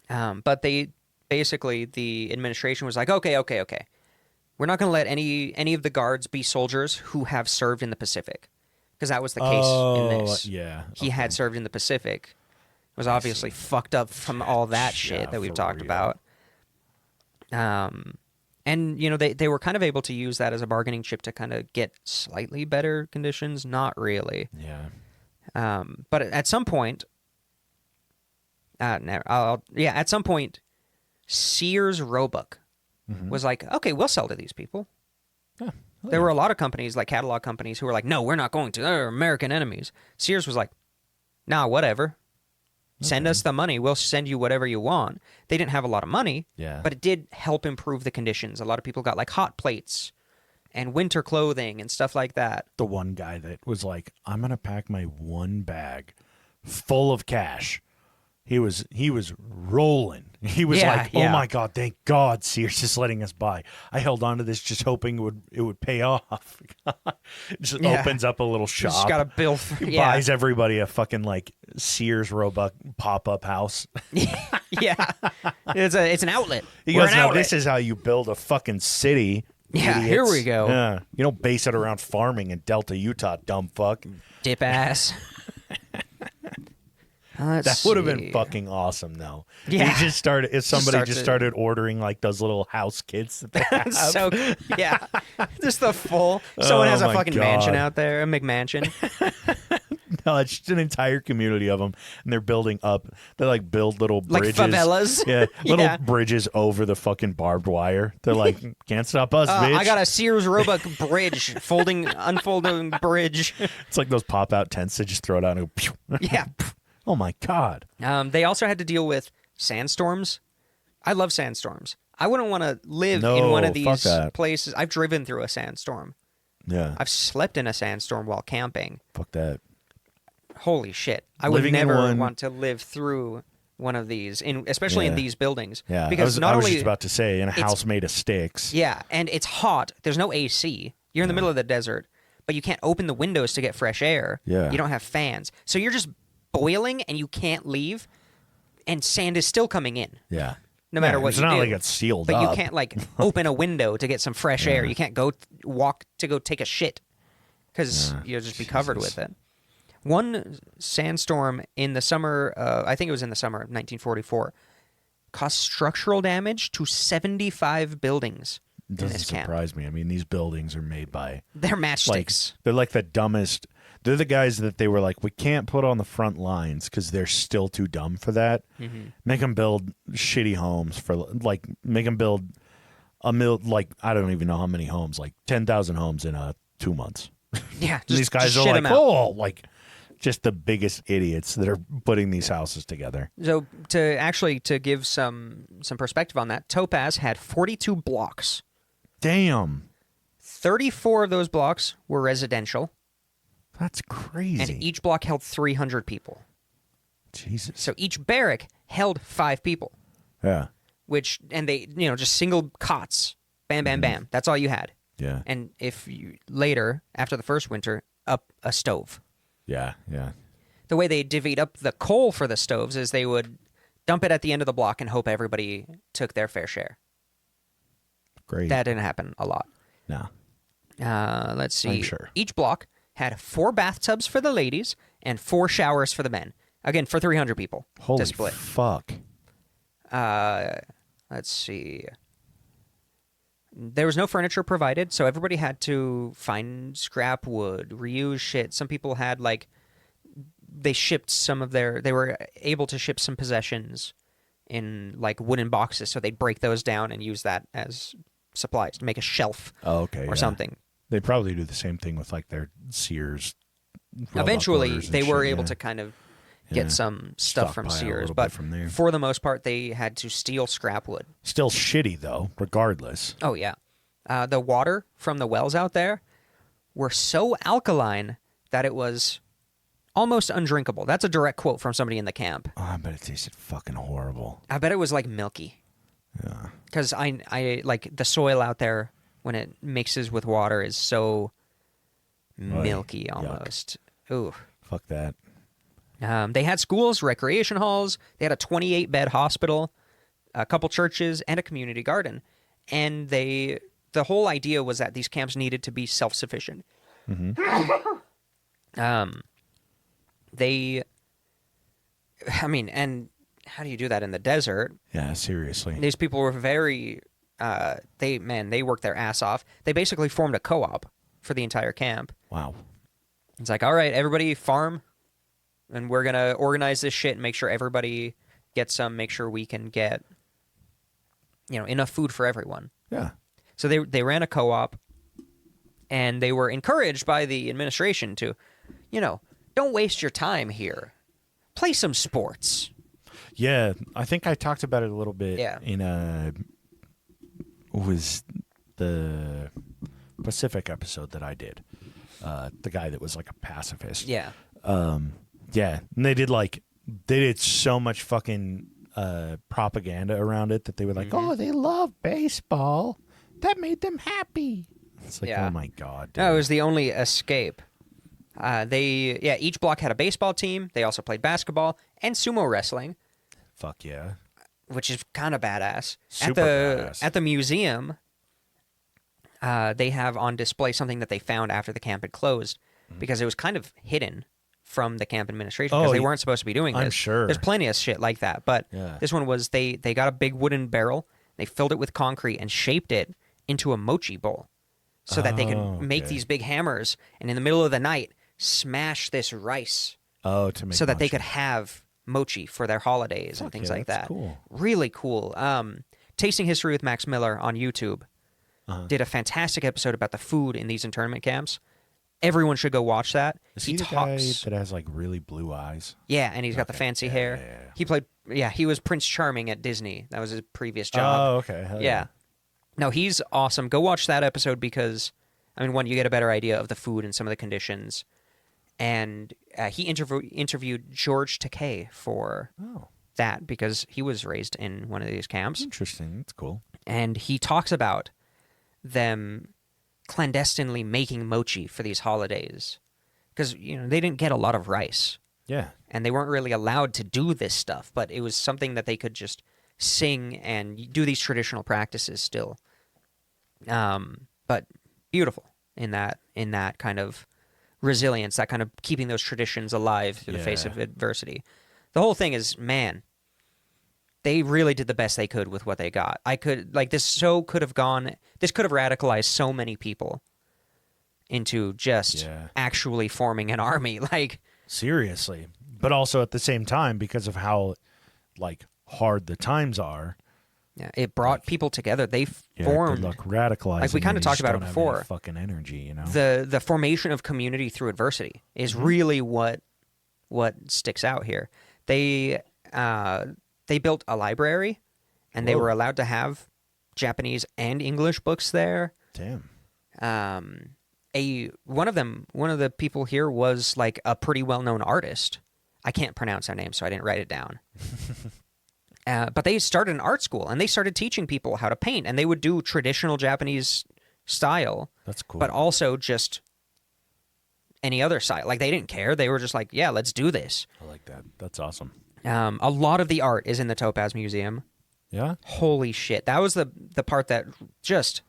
But they basically, the administration was like, okay. We're not going to let any of the guards be soldiers who have served in the Pacific. Because that was the case in this. Yeah. He had served in the Pacific. Was obviously fucked up from all that shit that we've for talked real. about. And, you know, they were kind of able to use that as a bargaining chip to kind of get slightly better conditions. Not really. Yeah. But at some point, at some point, Sears Roebuck was like, okay, we'll sell to these people. Yeah. There were a lot of companies, like catalog companies, who were like, no, we're not going to. They're American enemies. Sears was like, nah, whatever. Send us the money. We'll send you whatever you want. They didn't have a lot of money, but it did help improve the conditions. A lot of people got like hot plates and winter clothing and stuff like that. The one guy that was like, I'm going to pack my one bag full of cash. He was rolling. He was like, "Oh my God, thank God, Sears is letting us buy." I held on to this just hoping it would pay off. Just opens up a little shop. Just got a bill. Buys everybody a fucking like Sears Roebuck pop-up house. Yeah, it's an outlet. He goes, "Now this is how you build a fucking city." Yeah, idiots. here we go. Yeah, you don't base it around farming in Delta, Utah, dumb fuck. Dip ass. That would have been fucking awesome, though. Yeah. He just started. If somebody just started ordering like those little house kits that they have. So yeah, just the full. Someone has a fucking mansion out there, a McMansion. No, it's just an entire community of them, and they're building up. They like build little bridges, like favelas. Yeah, little bridges over the fucking barbed wire. They're like, can't stop us, bitch. I got a Sears Roebuck bridge, unfolding bridge. It's like those pop out tents. They just throw it out and go. Pew. Yeah. Oh my God. They also had to deal with sandstorms. I love sandstorms. I wouldn't want to live in one of these places. I've driven through a sandstorm. Yeah. I've slept in a sandstorm while camping. Fuck that. Holy shit. I would never want to live through one of these, especially in these buildings. Yeah, because I was just about to say, in a house made of sticks. Yeah, and it's hot. There's no AC. You're in the middle of the desert, but you can't open the windows to get fresh air. Yeah. You don't have fans. So you're just boiling and you can't leave, and sand is still coming in. Yeah. No matter what you do. It's not like it's sealed but up. you can't like open a window to get some fresh air. You can't go walk to go take a shit because you'll just be covered with it. One sandstorm in the summer, I think it was in the summer of 1944, caused structural damage to 75 buildings It in doesn't this camp. surprise me. I mean, these buildings are made by... They're matchsticks. They're like the dumbest... They're the guys that they were like, we can't put on the front lines because they're still too dumb for that. Mm-hmm. Make them build shitty homes for... Like, make them build I don't even know how many homes. Like, 10,000 homes in 2 months. Yeah, These guys are like, just the biggest idiots that are putting these houses together. So to give some perspective on that, Topaz had 42 blocks. Damn. 34 of those blocks were residential. That's crazy. And each block held 300 people. Jesus. So each barrack held 5 people. Yeah. And they, just single cots. Bam, bam, bam. That's all you had. Yeah. And if you later, after the first winter, up a stove. Yeah, yeah. The way they divvied up the coal for the stoves is they would dump it at the end of the block and hope everybody took their fair share. Great. That didn't happen a lot. No. Let's see. I'm sure. Each block had 4 bathtubs for the ladies and 4 showers for the men. Again, for 300 people Holy to split. fuck. Let's see. There was no furniture provided, so everybody had to find scrap wood, reuse shit. Some people had, like, they were able to ship some possessions in, like, wooden boxes, so they'd break those down and use that as supplies to make a shelf or something. They probably do the same thing with, like, their Sears. Eventually, they were able to to kind of get some stuff from Stockpile a Sears, little but bit from there. for the most part, they had to steal scrap wood. Still shitty, though, regardless. Oh, yeah. The water from the wells out there were so alkaline that it was almost undrinkable. That's a direct quote from somebody in the camp. Oh, I bet it tasted fucking horrible. I bet it was, like, milky. Yeah. Because I like, the soil out there, when it mixes with water, is so milky almost. Ooh. Fuck that. They had schools, recreation halls. They had a 28-bed hospital, a couple churches, and a community garden. And the whole idea was that these camps needed to be self-sufficient. And how do you do that in the desert? Yeah, seriously. These people were very, they worked their ass off. They basically formed a co-op for the entire camp. Wow. It's like, all right, everybody farm, and we're going to organize this shit and make sure everybody gets some, make sure we can get, enough food for everyone. Yeah. So they ran a co-op, and they were encouraged by the administration to, don't waste your time here. Play some sports. Yeah, I think I talked about it a little bit in was the Pacific episode that I did. The guy that was like a pacifist. Yeah. Yeah, and they did so much fucking propaganda around it that they were like, oh, they love baseball. That made them happy. It's like, oh my God. Dude. No, it was the only escape. Each block had a baseball team. They also played basketball and sumo wrestling. Fuck yeah. Which is kind of badass. Super badass. At the museum, they have on display something that they found after the camp had closed because it was kind of hidden from the camp administration because they weren't supposed to be doing this. I'm sure. There's plenty of shit like that. But this one was they got a big wooden barrel, they filled it with concrete and shaped it into a mochi bowl so that they could make these big hammers and in the middle of the night smash this rice to make so that they mochi. could have mochi for their holidays and things like that. Cool. Really cool. Tasting History with Max Miller on YouTube did a fantastic episode about the food in these internment camps. Everyone should go watch that. Is he the guy that has like really blue eyes? Yeah, and he's got the fancy hair. Yeah. He was Prince Charming at Disney. That was his previous job. Oh, okay. Hell yeah. No, he's awesome. Go watch that episode because, one, you get a better idea of the food and some of the conditions. And he interviewed George Takei for that because he was raised in one of these camps. Interesting. That's cool. And he talks about them clandestinely making mochi for these holidays because, they didn't get a lot of rice. Yeah. And they weren't really allowed to do this stuff, but it was something that they could just sing and do these traditional practices still. But beautiful in that kind of resilience, that kind of keeping those traditions alive through the face of adversity. The whole thing is, man, they really did the best they could with what they got. This could have radicalized so many people into just actually forming an army. Seriously. But also at the same time, because of how hard the times are. Yeah, it brought people together. They formed. Good luck radicalizing. Like we kind of talked about it before. Fucking energy, The formation of community through adversity is really what sticks out here. They built a library, and they were allowed to have Japanese and English books there. Damn. One of the people here was like a pretty well-known artist. I can't pronounce their name, so I didn't write it down. But they started an art school, and they started teaching people how to paint, and they would do traditional Japanese style. That's cool. But also just any other style. They didn't care. They were just like, yeah, let's do this. I like that. That's awesome. A lot of the art is in the Topaz Museum. Yeah? Holy shit. That was the part that just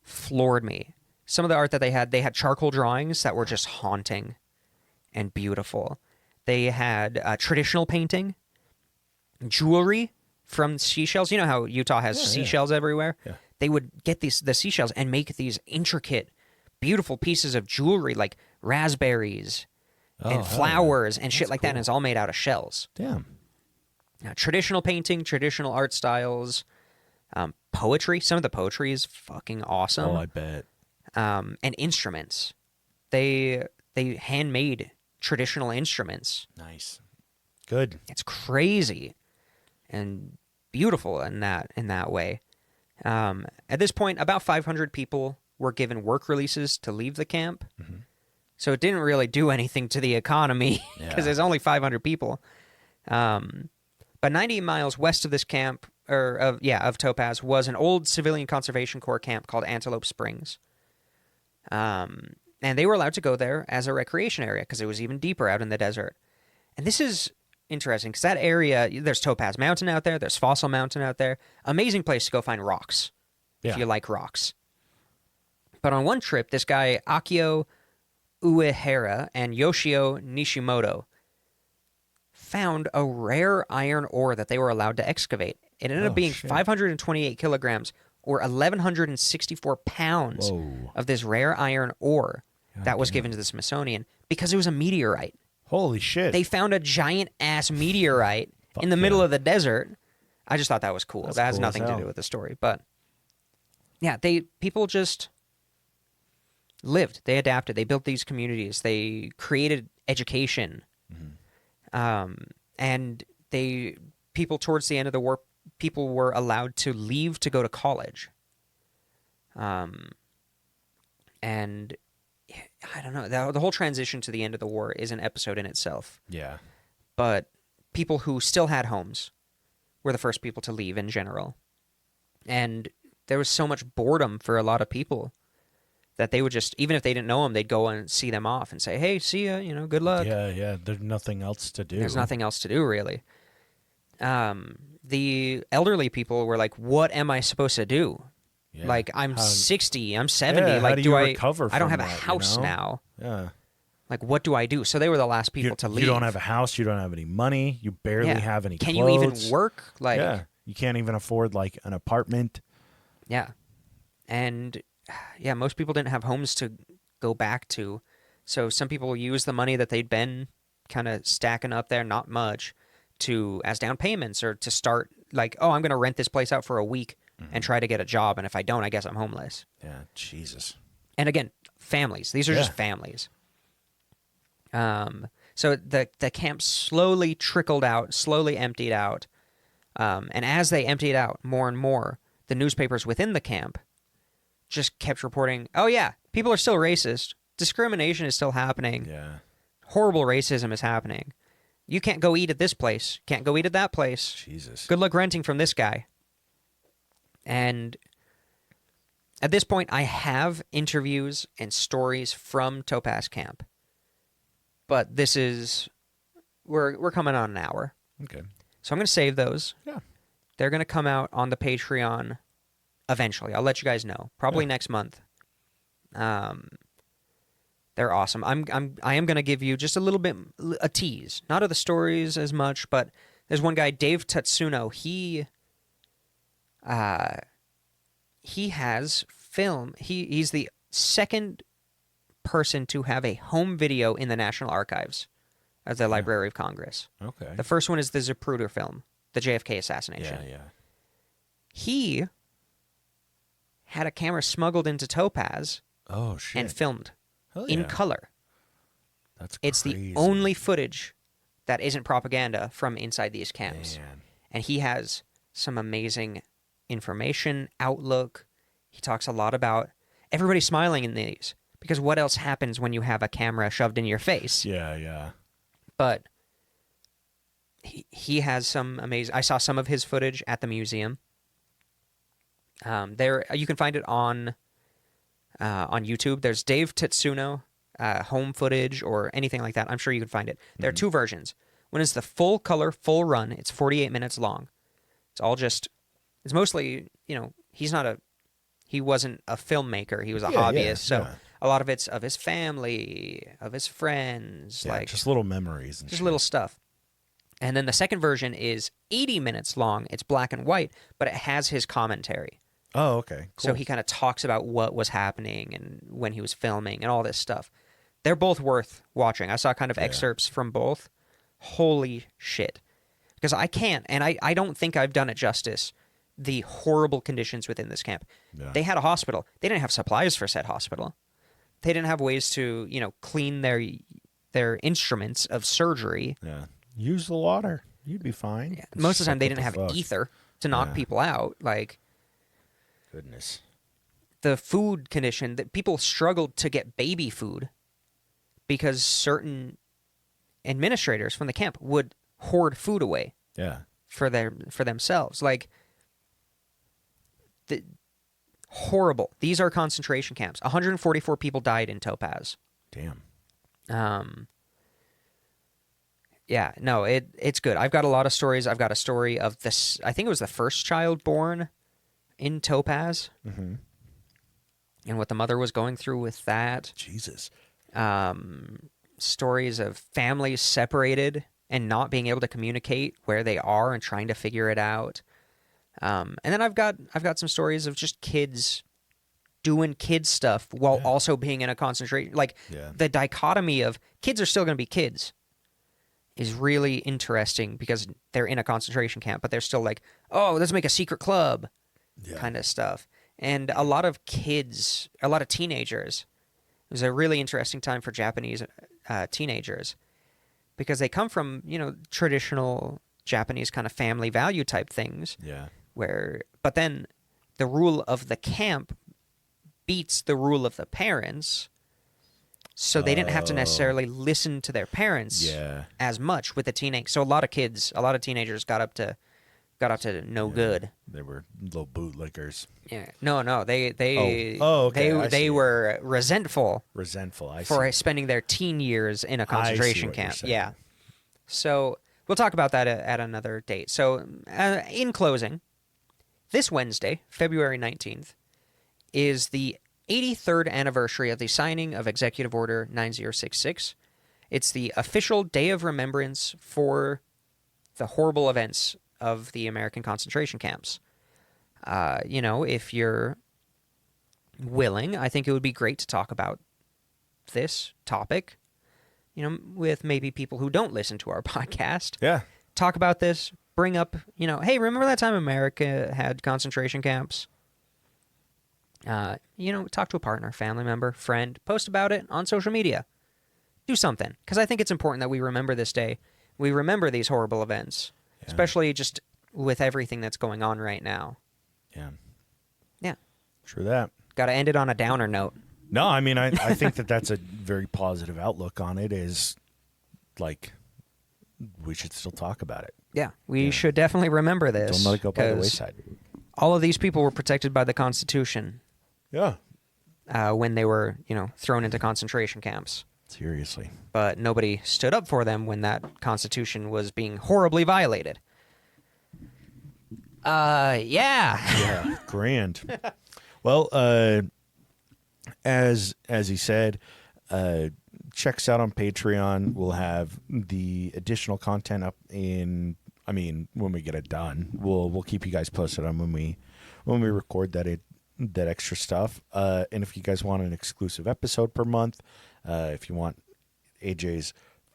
floored me. Some of the art that they had charcoal drawings that were just haunting and beautiful. They had traditional painting, jewelry from seashells. You know how Utah has seashells everywhere? Yeah. They would get the seashells and make these intricate, beautiful pieces of jewelry like raspberries and flowers and shit like that, and it's all made out of shells. Damn. Traditional painting, traditional art styles, poetry. Some of the poetry is fucking awesome. Oh, I bet. And instruments. They handmade traditional instruments. Nice. Good. It's crazy and beautiful in that way. At this point, about 500 people were given work releases to leave the camp. Mm-hmm. So it didn't really do anything to the economy because there's only 500 people. But 90 miles west of this camp, of Topaz, was an old Civilian Conservation Corps camp called Antelope Springs. And they were allowed to go there as a recreation area because it was even deeper out in the desert. And this is interesting because that area, there's Topaz Mountain out there, there's Fossil Mountain out there. Amazing place to go find rocks if you like rocks. But on one trip, this guy, Akio Uehara and Yoshio Nishimoto, found a rare iron ore that they were allowed to excavate. It ended up being 528 kilograms or 1,164 pounds of this rare iron ore that was given to the Smithsonian because it was a meteorite. Holy shit. They found a giant-ass meteorite in the middle of the desert. I just thought that was cool. That has cool nothing as to hell. do with the story. But, yeah, people just lived. They adapted. They built these communities. They created education. And people towards the end of the war, people were allowed to leave to go to college. And I don't know, the whole transition to the end of the war is an episode in itself. Yeah. But people who still had homes were the first people to leave in general. And there was so much boredom for a lot of people that they would just, even if they didn't know them, they'd go and see them off and say, hey, see ya, good luck. Yeah. There's nothing else to do. There's nothing else to do, really. The elderly people were like, what am I supposed to do? Yeah. Like, I'm 60, I'm 70. Yeah, like, how do you recover I don't from have a that, house now. Yeah. Like, what do I do? So they were the last people to leave. You don't have a house. You don't have any money. You barely have any Can clothes. you even work? Like, yeah. You can't even afford, like, an apartment. Yeah. And, yeah, most people didn't have homes to go back to. So some people use the money that they'd been kind of stacking up there, not much, as down payments or to start, like, oh, I'm going to rent this place out for a week and try to get a job. And if I don't, I guess I'm homeless. Yeah, Jesus. And again, families. These are just families. So the camp slowly trickled out, slowly emptied out. And as they emptied out more and more, the newspapers within the camp just kept reporting, oh, yeah, people are still racist. Discrimination is still happening. Yeah. Horrible racism is happening. You can't go eat at this place. Can't go eat at that place. Jesus. Good luck renting from this guy. And at this point, I have interviews and stories from Topaz Camp. But this is... We're coming on an hour. Okay. So I'm going to save those. Yeah. They're going to come out on the Patreon eventually. I'll let you guys know. Probably next month. They're awesome. I am going to give you just a little bit, a tease. Not of the stories as much, but there's one guy, Dave Tatsuno. He has film. He's the second person to have a home video in the National Archives of the Library of Congress. Okay. The first one is the Zapruder film, the JFK assassination. Yeah. He had a camera smuggled into Topaz Oh, shit. and filmed Hell in yeah. color. That's It's crazy. the only footage that isn't propaganda from inside these camps. Man. And he has some amazing information, outlook. He talks a lot about everybody smiling in these because what else happens when you have a camera shoved in your face? Yeah. But he has some amazing... I saw some of his footage at the museum. There you can find it on YouTube. There's Dave Tatsuno home footage or anything like that. I'm sure you can find it. There are two versions. One is the full color, full run. It's 48 minutes long. It's all just... It's mostly, he wasn't a filmmaker. He was a hobbyist. So a lot of it's of his family, of his friends, Yeah, like just little memories and just shit. little stuff. And then the second version is 80 minutes long. It's black and white, but it has his commentary. Oh, okay. Cool. So he kind of talks about what was happening and when he was filming and all this stuff. They're both worth watching. I saw kind of excerpts from both. Holy shit. Because I can't, and I don't think I've done it justice, the horrible conditions within this camp. Yeah. They had a hospital. They didn't have supplies for said hospital. They didn't have ways to, clean their instruments of surgery. Yeah. Use the water. You'd be fine. Yeah. Most of the time, they What didn't the have fuck? ether to knock Yeah. people out. Like, Goodness. the food condition, that people struggled to get baby food because certain administrators from the camp would hoard food away Yeah. for themselves. Like, horrible. These are concentration camps. 144 people died in Topaz. Damn. Yeah, no, it's good. I've got a lot of stories. I've got a story of this. I think it was the first child born in Topaz, and what the mother was going through with that. Jesus. Stories of families separated and not being able to communicate where they are and trying to figure it out. And then I've got some stories of just kids doing kid stuff while also being in a concentration. Like, the dichotomy of kids are still going to be kids is really interesting because they're in a concentration camp, but they're still like, oh, let's make a secret club kind of stuff. And a lot of kids, a lot of teenagers, it was a really interesting time for Japanese teenagers because they come from, traditional Japanese kind of family value type things. Yeah. But then the rule of the camp beats the rule of the parents. So they didn't have to necessarily listen to their parents as much with the teenage. So a lot of teenagers got up to no good. They were little bootlickers. Yeah. No. They okay. they were resentful I for see. spending their teen years in a I see concentration what you're camp. saying. Yeah. So we'll talk about that at another date. So in closing, this Wednesday, February 19th, is the 83rd anniversary of the signing of Executive Order 9066. It's the official day of remembrance for the horrible events of the American concentration camps. If you're willing, I think it would be great to talk about this topic, with maybe people who don't listen to our podcast. Yeah. Talk about this, bring up, hey, remember that time America had concentration camps? Talk to a partner, family member, friend, post about it on social media. Do something, because I think it's important that we remember this day. We remember these horrible events, especially just with everything that's going on right now. Yeah. Yeah. True that. Got to end it on a downer note. No, I mean, I think that's a very positive outlook on it is, like, we should still talk about it. Yeah, we should definitely remember this. Don't let it go by the 'cause wayside. All of these people were protected by the Constitution Yeah. when they were, thrown into concentration camps. Seriously. But nobody stood up for them when that Constitution was being horribly violated. Yeah. Yeah. Grand. Well, as he said, check us out on Patreon. We'll have the additional content up when we get it done. We'll keep you guys posted on when we record that extra stuff. And if you guys want an exclusive episode per month, if you want AJ's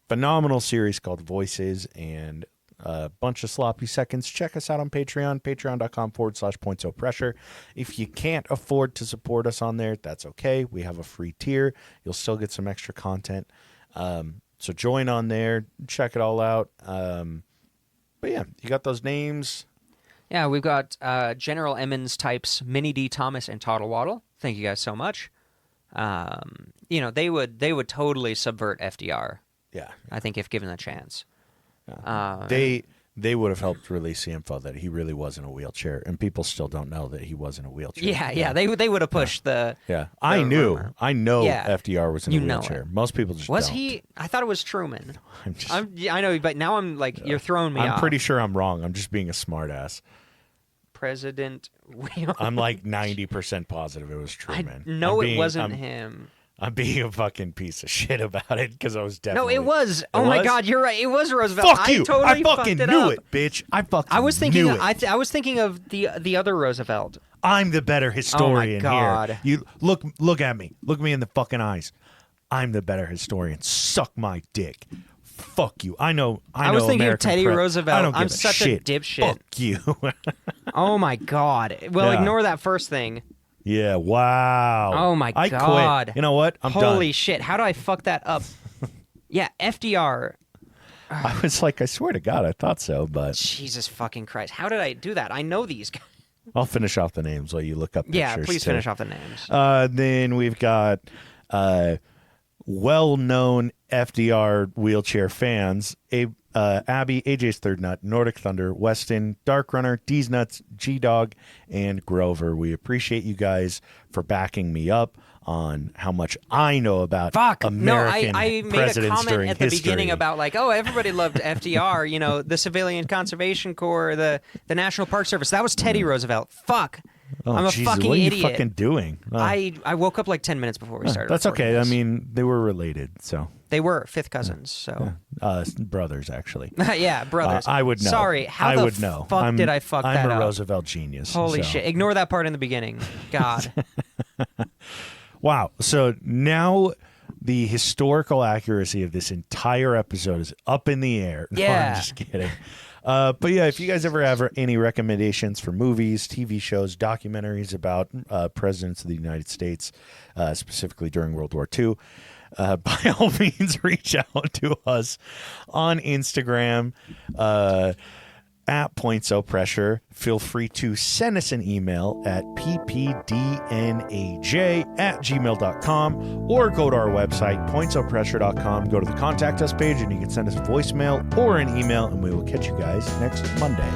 phenomenal series called Voices and a bunch of sloppy seconds, check us out on Patreon, patreon.com/pointsopressure. If you can't afford to support us on there, that's okay. We have a free tier. You'll still get some extra content. So join on there. Check it all out. But yeah, you got those names. Yeah, we've got General Emmons types Minnie D. Thomas and Toddle Waddle. Thank you guys so much. They would totally subvert FDR. Yeah. I think if given a chance. They would have helped release the info that he really was in a wheelchair, and people still don't know that he was in a wheelchair. Yeah. They would have pushed the. Yeah, I know Yeah. FDR was in a You know wheelchair. it. Most people just Was don't. he? I thought it was Truman. I'm I know, but now I'm like, you're throwing me off. I'm pretty sure I'm wrong. I'm just being a smartass. President. I'm like 90% positive it was Truman. It wasn't him. I'm being a fucking piece of shit about it because I was No, definitely. it was. Oh my God, you're right. It was Roosevelt. Fuck you! Totally I fucking fucked knew up. it, bitch. I fucking I was thinking. knew it. I was thinking of the other Roosevelt. I'm the better historian God. here. You look at me. Look me in the fucking eyes. I'm the better historian. Suck my dick. Fuck you. I know. I was thinking American of Teddy prep. Roosevelt. I don't I'm give such a shit. dipshit. Fuck you. Oh my God. Well, Yeah. ignore that first thing. Yeah. Wow. Oh my I God. quit. You know what? I'm done. Holy shit! How do I fuck that up? Yeah, FDR. I was like, I swear to God, I thought so, but Jesus fucking Christ! How did I do that? I know these guys. I'll finish off the names while you look up pictures. Yeah, please too. finish off the names. Then we've got well-known FDR wheelchair fans: Abby, AJ's Third Nut, Nordic Thunder, Weston, Dark Runner, D's Nuts, G-Dog, and Grover. We appreciate you guys for backing me up on how much I know about American No, I made a presidents comment during at the history. beginning about like, oh, everybody loved FDR. You know, the Civilian Conservation Corps, the National Park Service. That was Teddy Roosevelt. Fuck. Oh, I'm a Jesus, fucking what are you idiot. fucking doing? Oh. I woke up like 10 minutes before we started. That's recording okay. this. I mean, they were related, so They were fifth cousins, so brothers actually. yeah, brothers. I would know. Sorry, how I the would know. fuck did I fuck I'm that a up? Roosevelt genius. Holy so. shit! Ignore that part in the beginning. God. Wow. So now the historical accuracy of this entire episode is up in the air. No, Yeah. I'm just kidding. But yeah, if you guys ever have any recommendations for movies, TV shows, documentaries about presidents of the United States, specifically during World War II, by all means, reach out to us on Instagram at Points O Pressure. Feel free to send us an email at ppdnaj@gmail.com or go to our website, pointsopressure.com. Go to the Contact Us page and you can send us a voicemail or an email, and we will catch you guys next Monday.